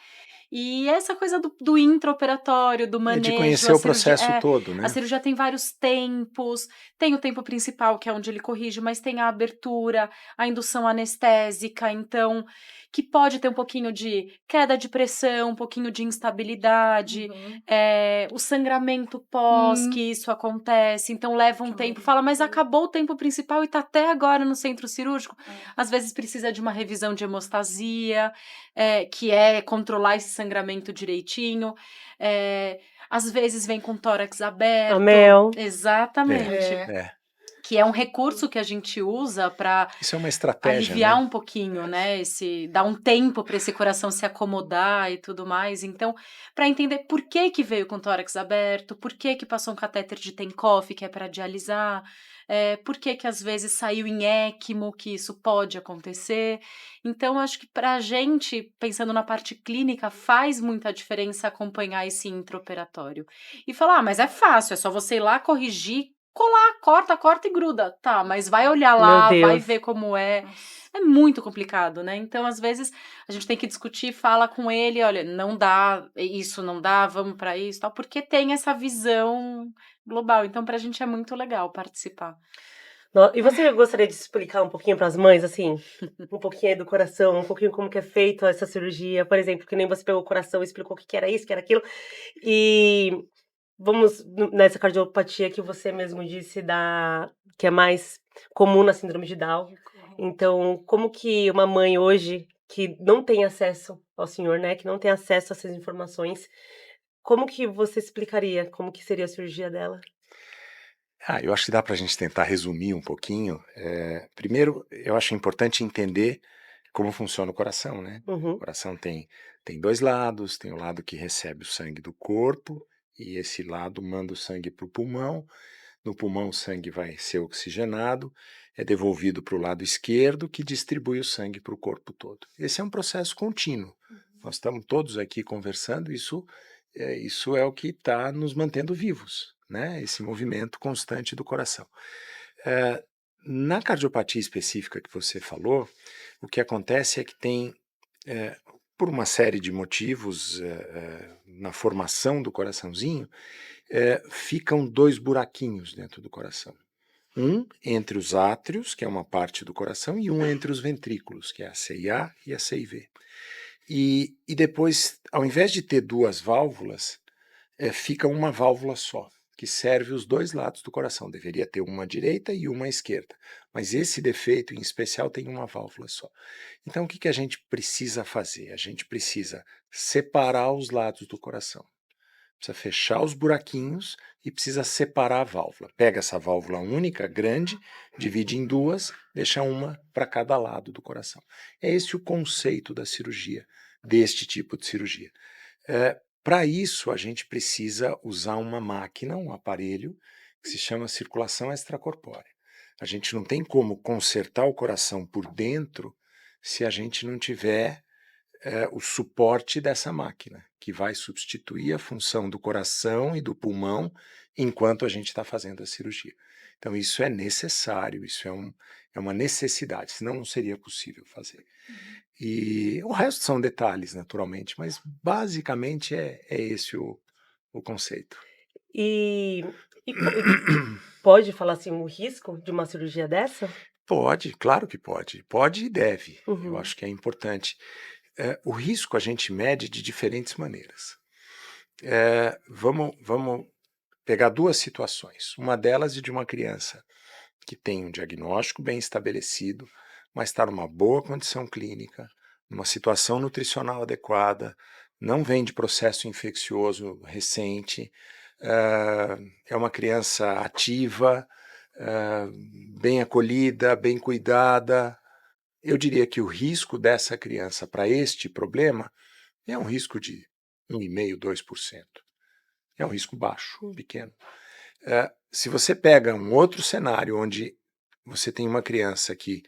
E essa coisa do intraoperatório, do manejo. De conhecer o processo todo, né? A cirurgia tem vários tempos. Tem o tempo principal, que é onde ele corrige, mas tem a abertura, a indução anestésica, então, que pode ter um pouquinho de queda de pressão, um pouquinho de instabilidade, o sangramento pós, que isso acontece, então leva um tempo. Fala, mas acabou o tempo principal e tá até agora no centro cirúrgico. Às vezes precisa de uma revisão de hemostasia, que é controlar esse sangramento direitinho. Às vezes vem com tórax aberto. A mel. Exatamente. Que é um recurso que a gente usa para isso é uma estratégia, aliviar né? um pouquinho, né? Dar um tempo para esse coração se acomodar e tudo mais. Então, para entender por que veio com tórax aberto, por que passou um catéter de Tencoff, que é para dialisar, por que às vezes saiu em ECMO, que isso pode acontecer. Então, acho que para a gente, pensando na parte clínica, faz muita diferença acompanhar esse intraoperatório. E falar, mas é fácil, é só você ir lá corrigir, colar, corta e gruda. Tá, mas vai olhar lá, vai ver como é. Nossa. É muito complicado, né? Então, às vezes, a gente tem que discutir, fala com ele, olha, não dá, isso não dá, vamos para isso, tal, porque tem essa visão global. Então, pra gente é muito legal participar. E você gostaria de explicar um pouquinho para as mães, assim, um pouquinho do coração, um pouquinho como que é feito essa cirurgia, por exemplo, que nem você pegou o coração e explicou o que era isso, que era aquilo, e vamos nessa cardiopatia que você mesmo disse que é mais comum na síndrome de Down. Então, como que uma mãe hoje que não tem acesso ao senhor, né, que não tem acesso a essas informações, como que você explicaria como que seria a cirurgia dela? Eu acho que dá para a gente tentar resumir um pouquinho. Primeiro, eu acho importante entender como funciona o coração, né? O coração tem 2 lados, tem o lado que recebe o sangue do corpo, e esse lado manda o sangue para o pulmão. No pulmão o sangue vai ser oxigenado, é devolvido para o lado esquerdo, que distribui o sangue para o corpo todo. Esse é um processo contínuo. Nós estamos todos aqui conversando, isso é o que está nos mantendo vivos, né? Esse movimento constante do coração. Na cardiopatia específica que você falou, o que acontece é que tem, eh, por uma série de motivos, na formação do coraçãozinho, ficam 2 buraquinhos dentro do coração. Um entre os átrios, que é uma parte do coração, e um entre os ventrículos, que é a CIA e a CIV. E depois, ao invés de ter 2 válvulas, fica uma válvula só, que serve os 2 lados do coração. Deveria ter uma à direita e uma à esquerda, mas esse defeito em especial tem uma válvula só. Então o que que a gente precisa fazer? A gente precisa separar os lados do coração. Precisa fechar os buraquinhos e precisa separar a válvula. Pega essa válvula única, grande, divide em 2, deixa uma para cada lado do coração. É esse o conceito da cirurgia, deste tipo de cirurgia. Para isso, a gente precisa usar uma máquina, um aparelho, que se chama circulação extracorpórea. A gente não tem como consertar o coração por dentro se a gente não tiver o suporte dessa máquina, que vai substituir a função do coração e do pulmão enquanto a gente está fazendo a cirurgia. Então, isso é necessário, isso é uma necessidade, senão não seria possível fazer. E o resto são detalhes, naturalmente, mas basicamente é esse o conceito. E, e pode falar assim o risco de uma cirurgia dessa? Pode, claro que pode. Pode e deve. Eu Uhum. acho que é importante. O risco a gente mede de diferentes maneiras. Vamos pegar 2 situações. Uma delas é de uma criança que tem um diagnóstico bem estabelecido, mas está numa boa condição clínica, numa situação nutricional adequada, não vem de processo infeccioso recente, é uma criança ativa, ah, bem acolhida, bem cuidada. Eu diria que o risco dessa criança para este problema é um risco de 1,5%, 2%. É um risco baixo, pequeno. Se você pega um outro cenário onde você tem uma criança que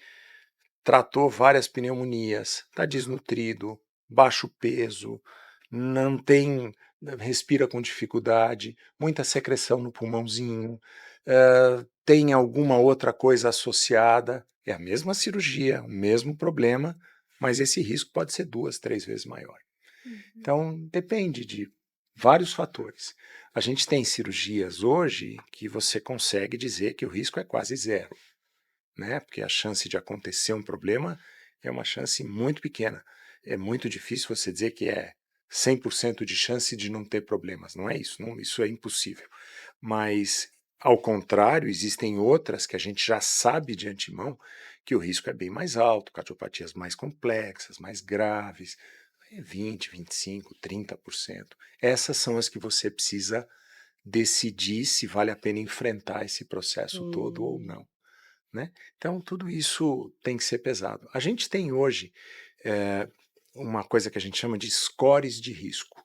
tratou várias pneumonias, está desnutrido, baixo peso, não tem, respira com dificuldade, muita secreção no pulmãozinho, tem alguma outra coisa associada, é a mesma cirurgia, o mesmo problema, mas esse risco pode ser 2, 3 vezes maior. Então, depende de vários fatores. A gente tem cirurgias hoje que você consegue dizer que o risco é quase zero, né? Porque a chance de acontecer um problema é uma chance muito pequena. É muito difícil você dizer que é 100% de chance de não ter problemas. Não é isso, não, isso é impossível. Mas, ao contrário, existem outras que a gente já sabe de antemão que o risco é bem mais alto, cardiopatias mais complexas, mais graves, 20, 25, 30%. Essas são as que você precisa decidir se vale a pena enfrentar esse processo todo ou não, né? Então, tudo isso tem que ser pesado. A gente tem hoje uma coisa que a gente chama de scores de risco.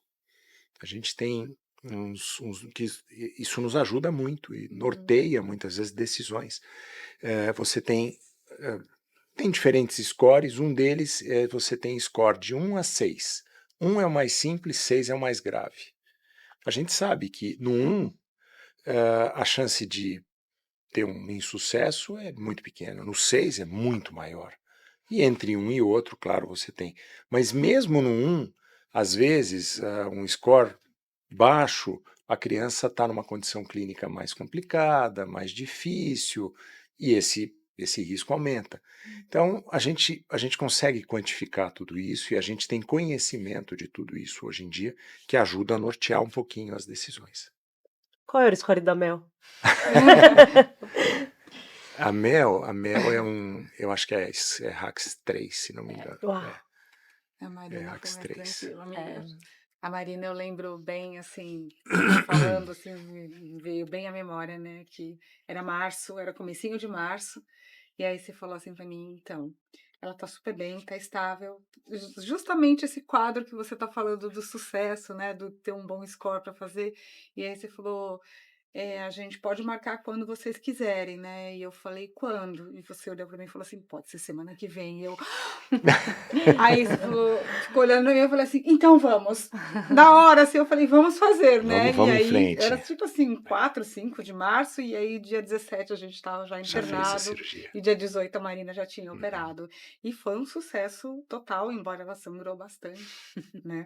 A gente tem que isso nos ajuda muito e norteia muitas vezes decisões. Você tem diferentes scores, um deles você tem score de 1 a 6. 1 é o mais simples, 6 é o mais grave. A gente sabe que no 1, a chance de ter um insucesso é muito pequena, no 6 é muito maior. E entre um e outro, claro, você tem. Mas mesmo no 1, às vezes, um score baixo, a criança está numa condição clínica mais complicada, mais difícil, e esse risco aumenta. Então, a gente consegue quantificar tudo isso e a gente tem conhecimento de tudo isso hoje em dia, que ajuda a nortear um pouquinho as decisões. Qual era o score da Mel? A Mel eu acho que é RAX 3, se não me engano. Uau. A Marina foi RAX mais 3. tranquila, amiga. É. A Marina eu lembro bem, assim, você falando, assim, me veio bem à memória, né, que era março, era comecinho de março, e aí você falou assim pra mim, então, ela tá super bem, tá estável, justamente esse quadro que você tá falando do sucesso, né, do ter um bom score para fazer, e aí você falou, a gente pode marcar quando vocês quiserem, né? E eu falei, quando? E você olhou para mim e falou assim, pode ser semana que vem. E eu, aí você ficou olhando pra mim e eu falei assim, então vamos. Na hora, assim, eu falei, vamos fazer, né? Vamos E em aí, frente. era tipo assim, 4, 5 de março, e aí dia 17 a gente estava já Já fez a internado, cirurgia. e dia 18 a Marina já tinha operado. E foi um sucesso total, embora ela sangrou bastante, né?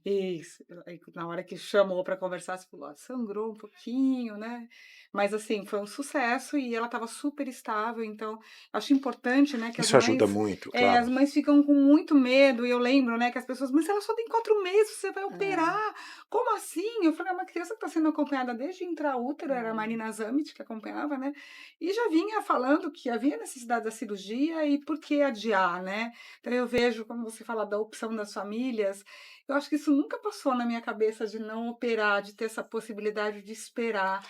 Isso. Aí, na hora que chamou para conversar, você falou, ó, sangrou um pouquinho, né? Mas assim, foi um sucesso e ela estava super estável, então acho importante, né, que Isso ajuda muito, as claro. mães ficam com muito medo, e eu lembro, né, que as pessoas, mas ela só tem 4 meses, você vai É. operar? Como assim? Eu falei, é uma criança que está sendo acompanhada desde intraútero, era a Hum. Marina Zamit que acompanhava, né? E já vinha falando que havia necessidade da cirurgia e por que adiar, né? Então eu vejo, como você fala da opção das famílias, eu acho que isso nunca passou na minha cabeça de não operar, de ter essa possibilidade de esperar.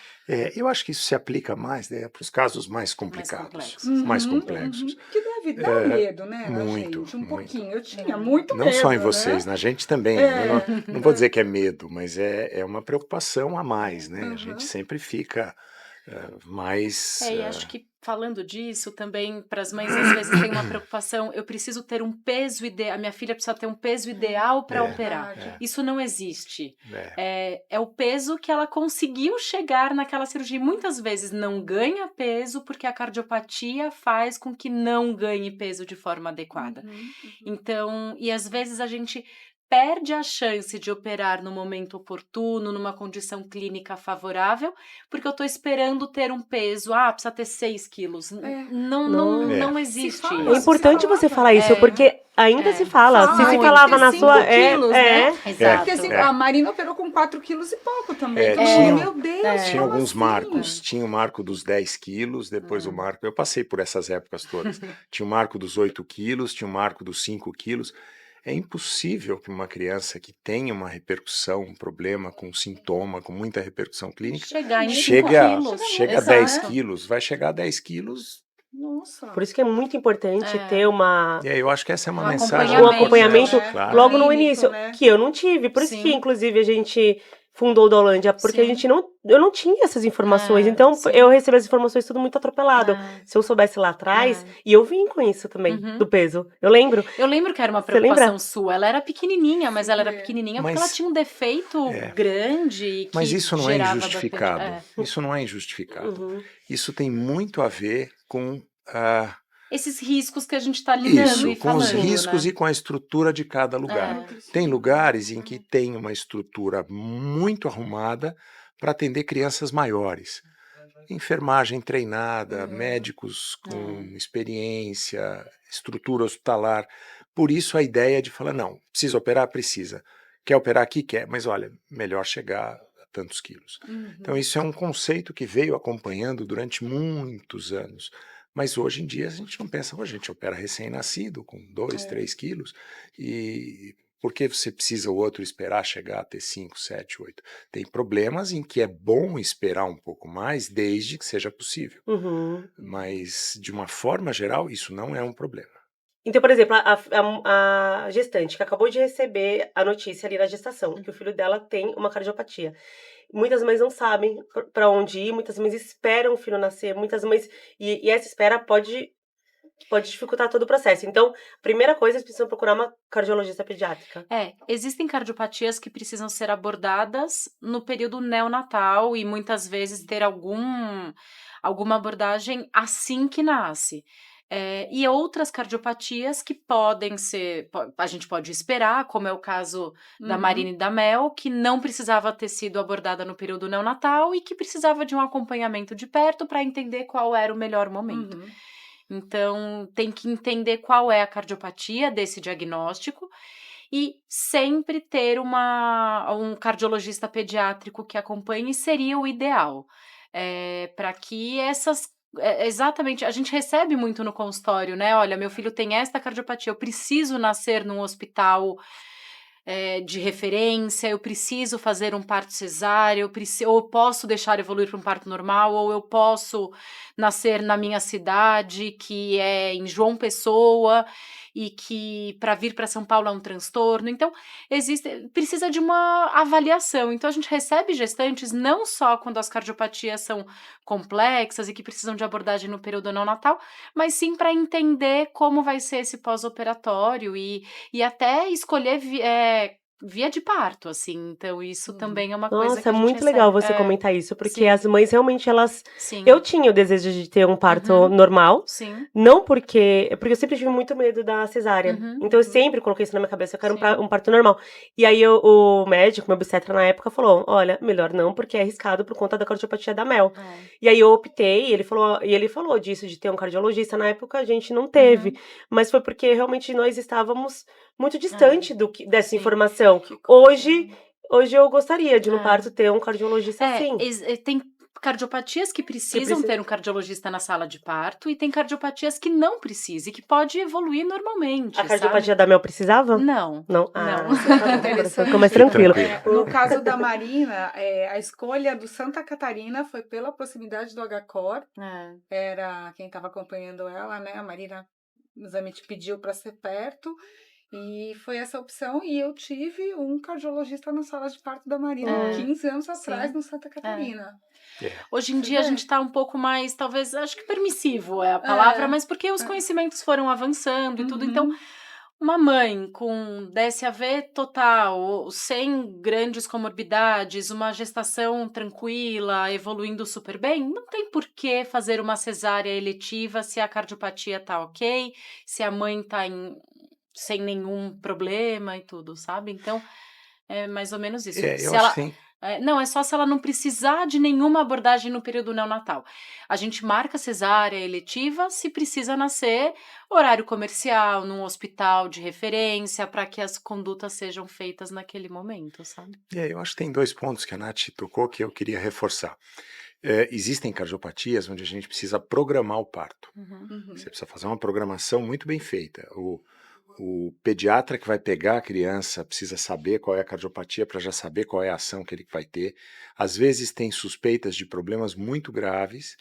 Eu acho que isso se aplica mais, né, para os casos mais Mais complicados, complexos. mais Uhum, complexos. Que deve dar medo, né, na Muito, gente, um muito. pouquinho. Eu tinha muito Não só em medo, vocês, né? na gente também. Eu não vou dizer que é medo, mas é uma preocupação a mais, né? A gente Aham. sempre fica mais. E acho que falando disso também, para as mães às vezes tem uma preocupação, eu preciso ter um peso ideal, a minha filha precisa ter um peso ideal para operar. Verdade. Isso não existe. É, É o peso que ela conseguiu chegar naquela cirurgia. Muitas vezes não ganha peso porque a cardiopatia faz com que não ganhe peso de forma adequada. Então, e às vezes a gente perde a chance de operar no momento oportuno, numa condição clínica favorável, porque eu estou esperando ter um peso, precisa ter 6 quilos. Não existe fala, É isso. importante se você falava. falar isso, porque ainda se fala. Se se muito. falava na 5 sua. quilos, né? Exato. Porque assim, a Marina operou com 4 quilos e pouco também. É, Todo tinha- mundo, meu Deus, tinha como alguns assim? marcos. Tinha o marco dos 10 quilos, depois o marco. Eu passei por essas épocas todas. Tinha o marco dos 8 quilos, tinha o marco dos 5 quilos. É impossível que uma criança que tenha uma repercussão, um problema com sintoma, com muita repercussão clínica, Chegar em 5 chega quilos. a Exato. 10 quilos. Vai chegar a 10 quilos. Nossa. Por isso que é muito importante ter uma. Eu acho que essa é uma Um mensagem Um acompanhamento, acompanhamento né? claro. logo no Clínico, início, né? que eu não tive. Por isso que, Sim. inclusive, a gente fundou o Dolândia, porque a Sim. gente eu não tinha essas informações. É, Então, sim. eu recebo as informações tudo muito atropelado. É. Se eu soubesse lá atrás, É. e eu vim com isso também, Uhum. do peso. Eu lembro. Eu lembro que era uma Você lembra? preocupação sua. Ela era pequenininha, mas ela era Super. pequenininha Mas- porque ela tinha um defeito grande que Mas isso não é gerava injustificado. bastante- Isso não é injustificado. Uhum. Isso tem muito a ver com Esses riscos que a gente está lidando e isso, com os falando, riscos né? e com a estrutura de cada lugar. Tem lugares em que tem uma estrutura muito arrumada para atender crianças maiores. Enfermagem treinada, médicos com experiência, estrutura hospitalar. Por isso a ideia de falar, não, precisa operar? Precisa. Quer operar aqui? Quer. Mas olha, melhor chegar a tantos quilos. Então isso é um conceito que veio acompanhando durante muitos anos. Mas hoje em dia a gente não pensa, a gente opera recém-nascido com 2, 3 quilos, e por que você precisa o outro esperar chegar a ter 5, 7, 8? Tem problemas em que é bom esperar um pouco mais, desde que seja possível. Uhum. Mas, de uma forma geral, isso não é um problema. Então, por exemplo, a gestante que acabou de receber a notícia ali na gestação, que o filho dela tem uma cardiopatia. Muitas mães não sabem para onde ir, muitas mães esperam o filho nascer, muitas mães. E essa espera pode dificultar todo o processo. Então, primeira coisa, eles precisam procurar uma cardiologista pediátrica. Existem cardiopatias que precisam ser abordadas no período neonatal e muitas vezes ter alguma abordagem assim que nasce. E outras cardiopatias que podem ser, a gente pode esperar, como é o caso da Marina e da Mel, que não precisava ter sido abordada no período neonatal e que precisava de um acompanhamento de perto para entender qual era o melhor momento. Então, tem que entender qual é a cardiopatia desse diagnóstico e sempre ter um cardiologista pediátrico que acompanhe seria o ideal. Para que exatamente, a gente recebe muito no consultório, né? Olha, meu filho tem esta cardiopatia, eu preciso nascer num hospital de referência, eu preciso fazer um parto cesáreo, ou eu posso deixar evoluir para um parto normal, ou eu posso nascer na minha cidade, que é em João Pessoa. e que para vir para São Paulo é um transtorno. Então, precisa de uma avaliação. Então, a gente recebe gestantes não só quando as cardiopatias são complexas e que precisam de abordagem no período neonatal, mas sim para entender como vai ser esse pós-operatório e até escolher via de parto, assim. Então, isso também é uma coisa que Nossa, é a gente muito legal recebe. você comentar isso, porque sim, as mães realmente elas. sim, Eu tinha o desejo de ter um parto Uhum. normal, sim. não porque eu sempre tive muito medo da cesárea. Uhum. Então eu sempre coloquei isso na minha cabeça, eu quero Sim. um parto normal. E aí o médico, meu obstetra na época, falou: olha, melhor não, porque é arriscado por conta da cardiopatia da Mel. É. E aí eu optei, e ele falou disso, de ter um cardiologista. Na época a gente não teve, Uhum. mas foi porque realmente nós estávamos muito distante dessa sim. informação. Que Hoje eu gostaria de no É. parto ter um cardiologista assim. Tem cardiopatias que precisam ter um cardiologista na sala de parto e tem cardiopatias que não precisam e que pode evoluir normalmente, A cardiopatia sabe? da Mel precisava? Não. Não? Não. Então tá bom, agora Interessante. ficou mais Fique tranquilo. tranquilo. No caso da Marina, a escolha do Santa Catarina foi pela proximidade do HCOR. Era quem estava acompanhando ela, né? A Marina, o exame te pediu para ser perto. E foi essa opção. E eu tive um cardiologista na sala de parto da Marina 15 anos atrás, no Santa Catarina. Hoje em Você dia a vê? gente tá um pouco mais, talvez, acho que permissivo é a palavra, mas porque os conhecimentos foram avançando e tudo. Então, uma mãe com DSAV total, sem grandes comorbidades, uma gestação tranquila, evoluindo super bem, não tem por que fazer uma cesárea eletiva se a cardiopatia tá ok, se a mãe tá sem nenhum problema e tudo, sabe? Então, é mais ou menos isso. Eu Se acho ela, que tem. não, é só se ela não precisar de nenhuma abordagem no período neonatal. A gente marca cesárea eletiva se precisa nascer horário comercial, num hospital de referência, para que as condutas sejam feitas naquele momento, sabe? Eu acho que tem 2 pontos que a Nath tocou que eu queria reforçar. Existem cardiopatias onde a gente precisa programar o parto. Você precisa fazer uma programação muito bem feita. O pediatra que vai pegar a criança precisa saber qual é a cardiopatia para já saber qual é a ação que ele vai ter. Às vezes tem suspeitas de problemas muito graves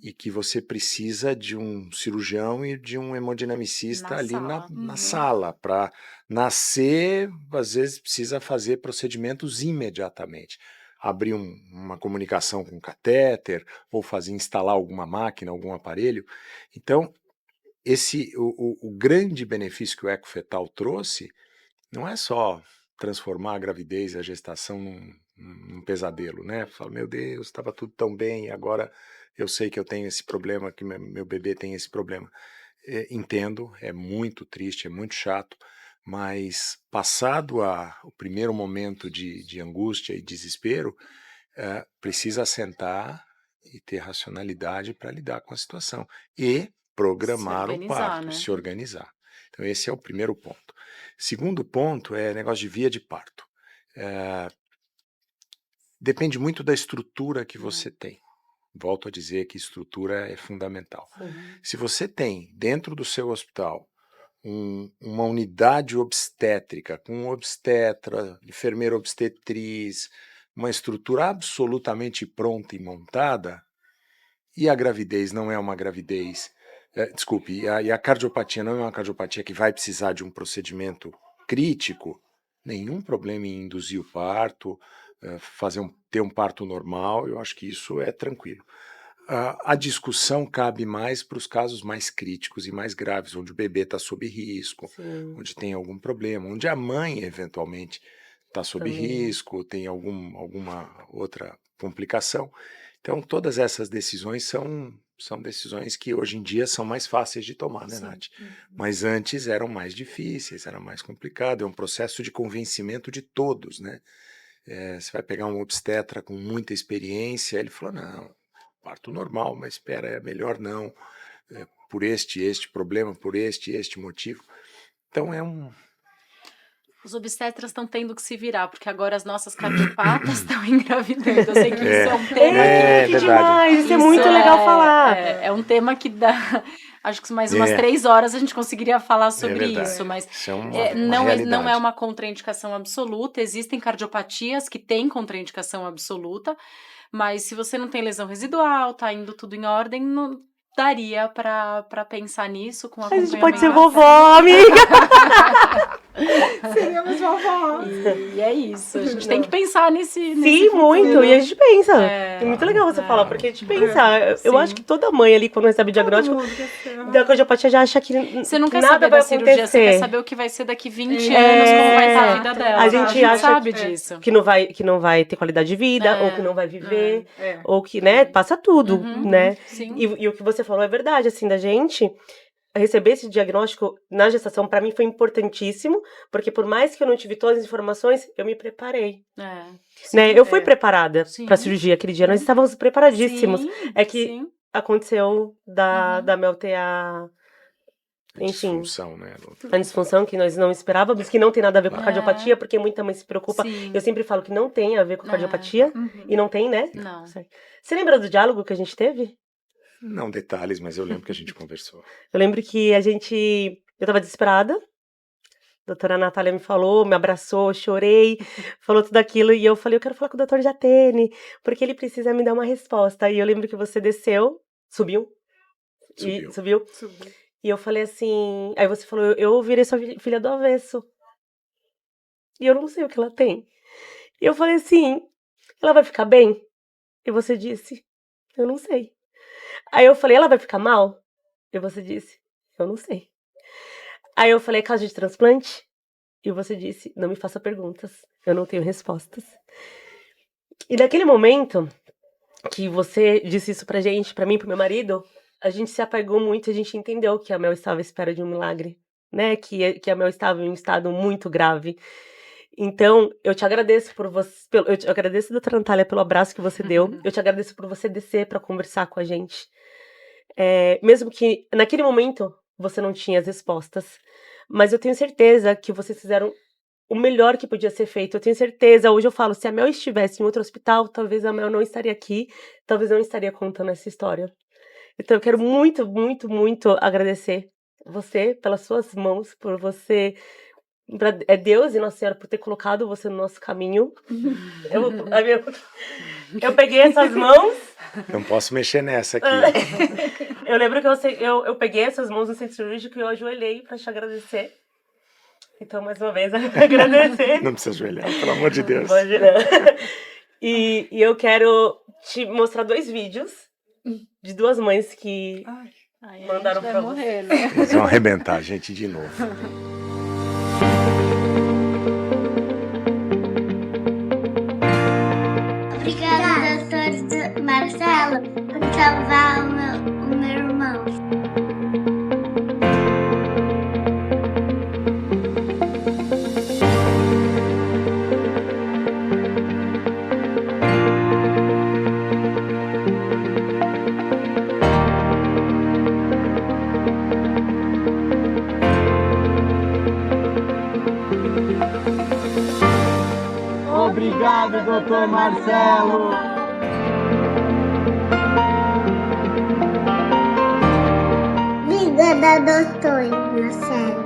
e que você precisa de um cirurgião e de um hemodinamicista Na ali sala. na sala. Para nascer, às vezes precisa fazer procedimentos imediatamente. Abrir uma comunicação com catéter ou instalar alguma máquina, algum aparelho. Então, o grande benefício que o ecofetal trouxe não é só transformar a gravidez e a gestação num pesadelo, né? Fala, meu Deus, estava tudo tão bem, agora eu sei que eu tenho esse problema, que meu bebê tem esse problema. Entendo, é muito triste, é muito chato, mas passado o primeiro momento de angústia e desespero, precisa sentar e ter racionalidade para lidar com a situação e programar o parto, se organizar. Então esse é o primeiro ponto. Segundo ponto é negócio de via de parto. Depende muito da estrutura que você tem. Volto a dizer que estrutura é fundamental. Se você tem dentro do seu hospital uma unidade obstétrica, com um obstetra, enfermeira obstetriz, uma estrutura absolutamente pronta e montada, e a gravidez não é uma gravidez, e a cardiopatia não é uma cardiopatia que vai precisar de um procedimento crítico, nenhum problema em induzir o parto, ter um parto normal, eu acho que isso é tranquilo. A discussão cabe mais para os casos mais críticos e mais graves, onde o bebê está sob risco, onde tem algum problema, onde a mãe eventualmente está sob risco, tem alguma outra complicação. Então, todas essas decisões são decisões que hoje em dia são mais fáceis de tomar, né, Nath? Mas antes eram mais difíceis, era mais complicado, é um processo de convencimento de todos, né? Você vai pegar um obstetra com muita experiência, ele falou, não, parto normal, mas espera, é melhor não, por este problema, por este motivo. Então Os obstetras estão tendo que se virar, porque agora as nossas cardiopatas estão engravidando. Eu sei que isso é um tema que demais! Isso é muito legal falar. É um tema que dá... Acho que mais umas 3 horas a gente conseguiria falar sobre isso, mas isso é não é uma contraindicação absoluta. Existem cardiopatias que têm contraindicação absoluta, mas se você não tem lesão residual, tá indo tudo em ordem, daria pra pensar nisso com A acompanhamento. gente pode ser da Fé. vovó, amiga. Seríamos vovó. E é isso, a gente Não. tem que pensar nesse Sim, futuro. muito. E a gente pensa. É, É muito legal você é. falar, porque a gente pensa. Eu Sim. acho que toda mãe ali, quando recebe o diagnóstico da cardiopatia, já acha que Você não quer nada saber vai da cirurgia, você quer acontecer. saber o que vai ser daqui 20 É, anos, como vai estar a vida dela. a gente acha sabe que- disso. Que não vai ter qualidade de vida, É, ou que não vai viver, É. ou que, né, passa tudo, Uhum, né? Sim. E o que você falou é verdade, assim, da gente receber esse diagnóstico na gestação, pra mim foi importantíssimo, porque por mais que eu não tive todas as informações, eu me preparei, É, né? sim, Eu fui é. preparada Sim. pra cirurgia aquele dia, nós estávamos preparadíssimos. Sim, É que sim. aconteceu Uhum. da Mel ter a enfim, Disfunção, né? a disfunção que nós não esperávamos, que não tem nada a ver com a É. cardiopatia, porque muita mãe se preocupa. Sim. Eu sempre falo que não tem a ver com É. cardiopatia, Uhum. e não tem, né? Não. Certo. Você lembra do diálogo que a gente teve? Não detalhes, mas eu lembro que a gente conversou. Eu lembro que eu tava desesperada, a doutora Natália me falou, me abraçou, chorei, falou tudo aquilo, e eu falei, eu quero falar com o doutor Jatene, porque ele precisa me dar uma resposta. E eu lembro que você desceu, subiu. Subiu. E eu falei assim, aí você falou, eu virei sua filha do avesso. E eu não sei o que ela tem. E eu falei assim, ela vai ficar bem? E você disse, eu não sei. Aí eu falei, ela vai ficar mal? E você disse, eu não sei. Aí eu falei, caso de transplante? E você disse, não me faça perguntas, eu não tenho respostas. E naquele momento que você disse isso pra gente, pra mim, pro meu marido, a gente se apegou muito, a gente entendeu que a Mel estava à espera de um milagre, né? Que a Mel estava em um estado muito grave. Então, eu te agradeço eu te agradeço, doutora Natália, pelo abraço que você deu. Eu te agradeço por você descer para conversar com a gente. Mesmo que naquele momento você não tinha as respostas, mas eu tenho certeza que vocês fizeram o melhor que podia ser feito. Eu tenho certeza, hoje eu falo, se a Mel estivesse em outro hospital, talvez a Mel não estaria aqui, talvez eu não estaria contando essa história. Então, eu quero muito, muito, muito agradecer você pelas suas mãos, por você. É Deus e Nossa Senhora por ter colocado você no nosso caminho. Eu peguei essas mãos. Não posso mexer nessa aqui. Eu lembro que eu peguei essas mãos no centro cirúrgico e eu ajoelhei pra te agradecer. Então, mais uma vez, agradecer. Não precisa ajoelhar, pelo amor de Deus. Imagina. E eu quero te mostrar 2 vídeos de 2 mães que Ai, mandaram vai pra morrer, né? Eles vão arrebentar a gente de novo. Obrigada, doutor Marcelo, por salvar o meu irmão. Obrigado, doutor Marcelo. Vida da doutor Marcelo.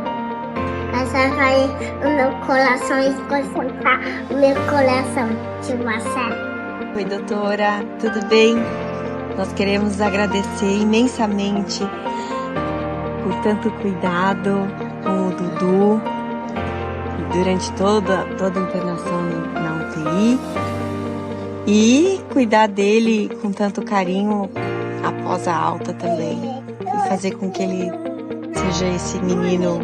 Essa vai o meu coração escutar o meu coração de Marcelo. Oi, doutora, tudo bem? Nós queremos agradecer imensamente por tanto cuidado com o Dudu durante toda a internação na UTI e cuidar dele com tanto carinho após a alta também e fazer com que ele seja esse menino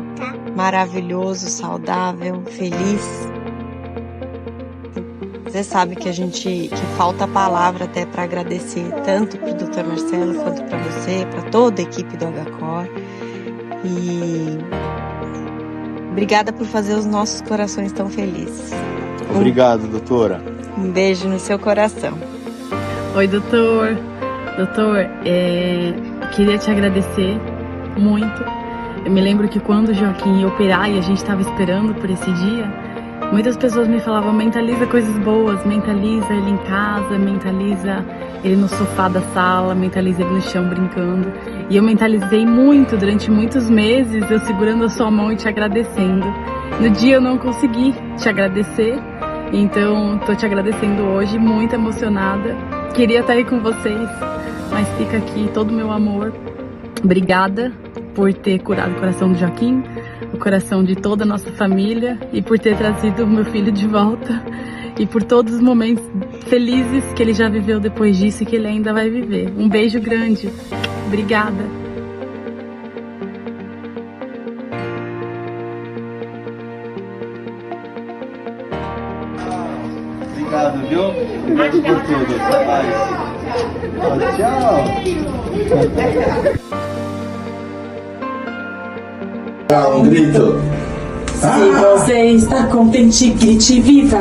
maravilhoso, saudável, feliz. Você sabe que que falta a palavra até para agradecer tanto para o Dr. Marcelo quanto para você, para toda a equipe do HCOR. E obrigada por fazer os nossos corações tão felizes. Obrigado, doutora. Um beijo no seu coração. Oi, doutor. Doutor, queria te agradecer muito. Eu me lembro que quando o Joaquim ia operar e a gente estava esperando por esse dia, muitas pessoas me falavam, mentaliza coisas boas, mentaliza ele em casa, mentaliza ele no sofá da sala, mentaliza ele no chão brincando. E eu mentalizei muito, durante muitos meses, eu segurando a sua mão e te agradecendo. No dia eu não consegui te agradecer, então tô te agradecendo hoje, muito emocionada. Queria estar aí com vocês mas fica aqui todo o meu amor. Obrigada por ter curado o coração do Joaquim, o coração de toda a nossa família e por ter trazido o meu filho de volta e por todos os momentos felizes que ele já viveu depois disso e que ele ainda vai viver. Um beijo grande. Obrigada. Obrigado, viu? Obrigado por tudo. Até mais. Tchau. Um grito. Se você está contente, grite viva!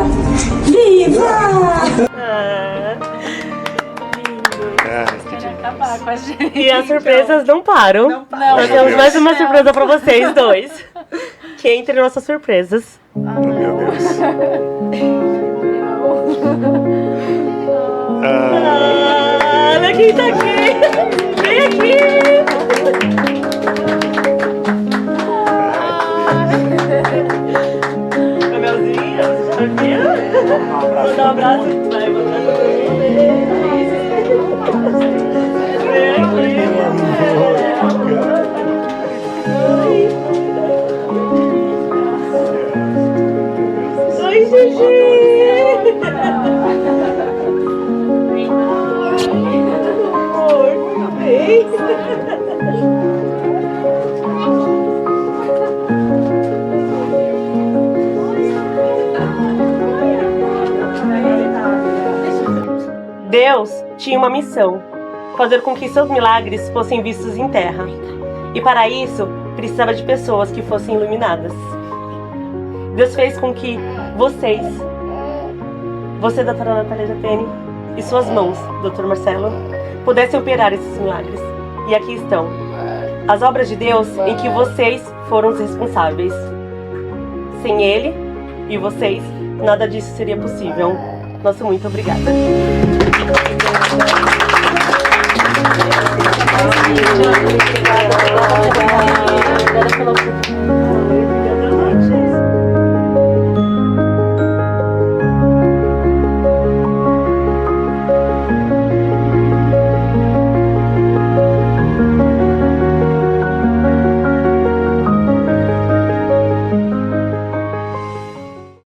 Viva! Quer acabar com a gente. E as surpresas não param. Não, Nós meu temos mais Deus uma do céu. surpresa pra vocês dois. Que é entre nossas surpresas. Meu Deus. Olha quem tá aqui! Vem aqui! Melzinha, você já viu? Vou dar um abraço. Vai, vou dar um abraço. Vem aqui. Oi, Gigi! Amor, tudo bem? Deus tinha uma missão: fazer com que seus milagres fossem vistos em terra. E para isso, precisava de pessoas que fossem iluminadas. Deus fez com que você, doutora Natália Jatene, e suas mãos, doutor Marcelo, pudessem operar esses milagres. E aqui estão as obras de Deus em que vocês foram os responsáveis. Sem Ele e vocês, nada disso seria possível. Nosso muito obrigada.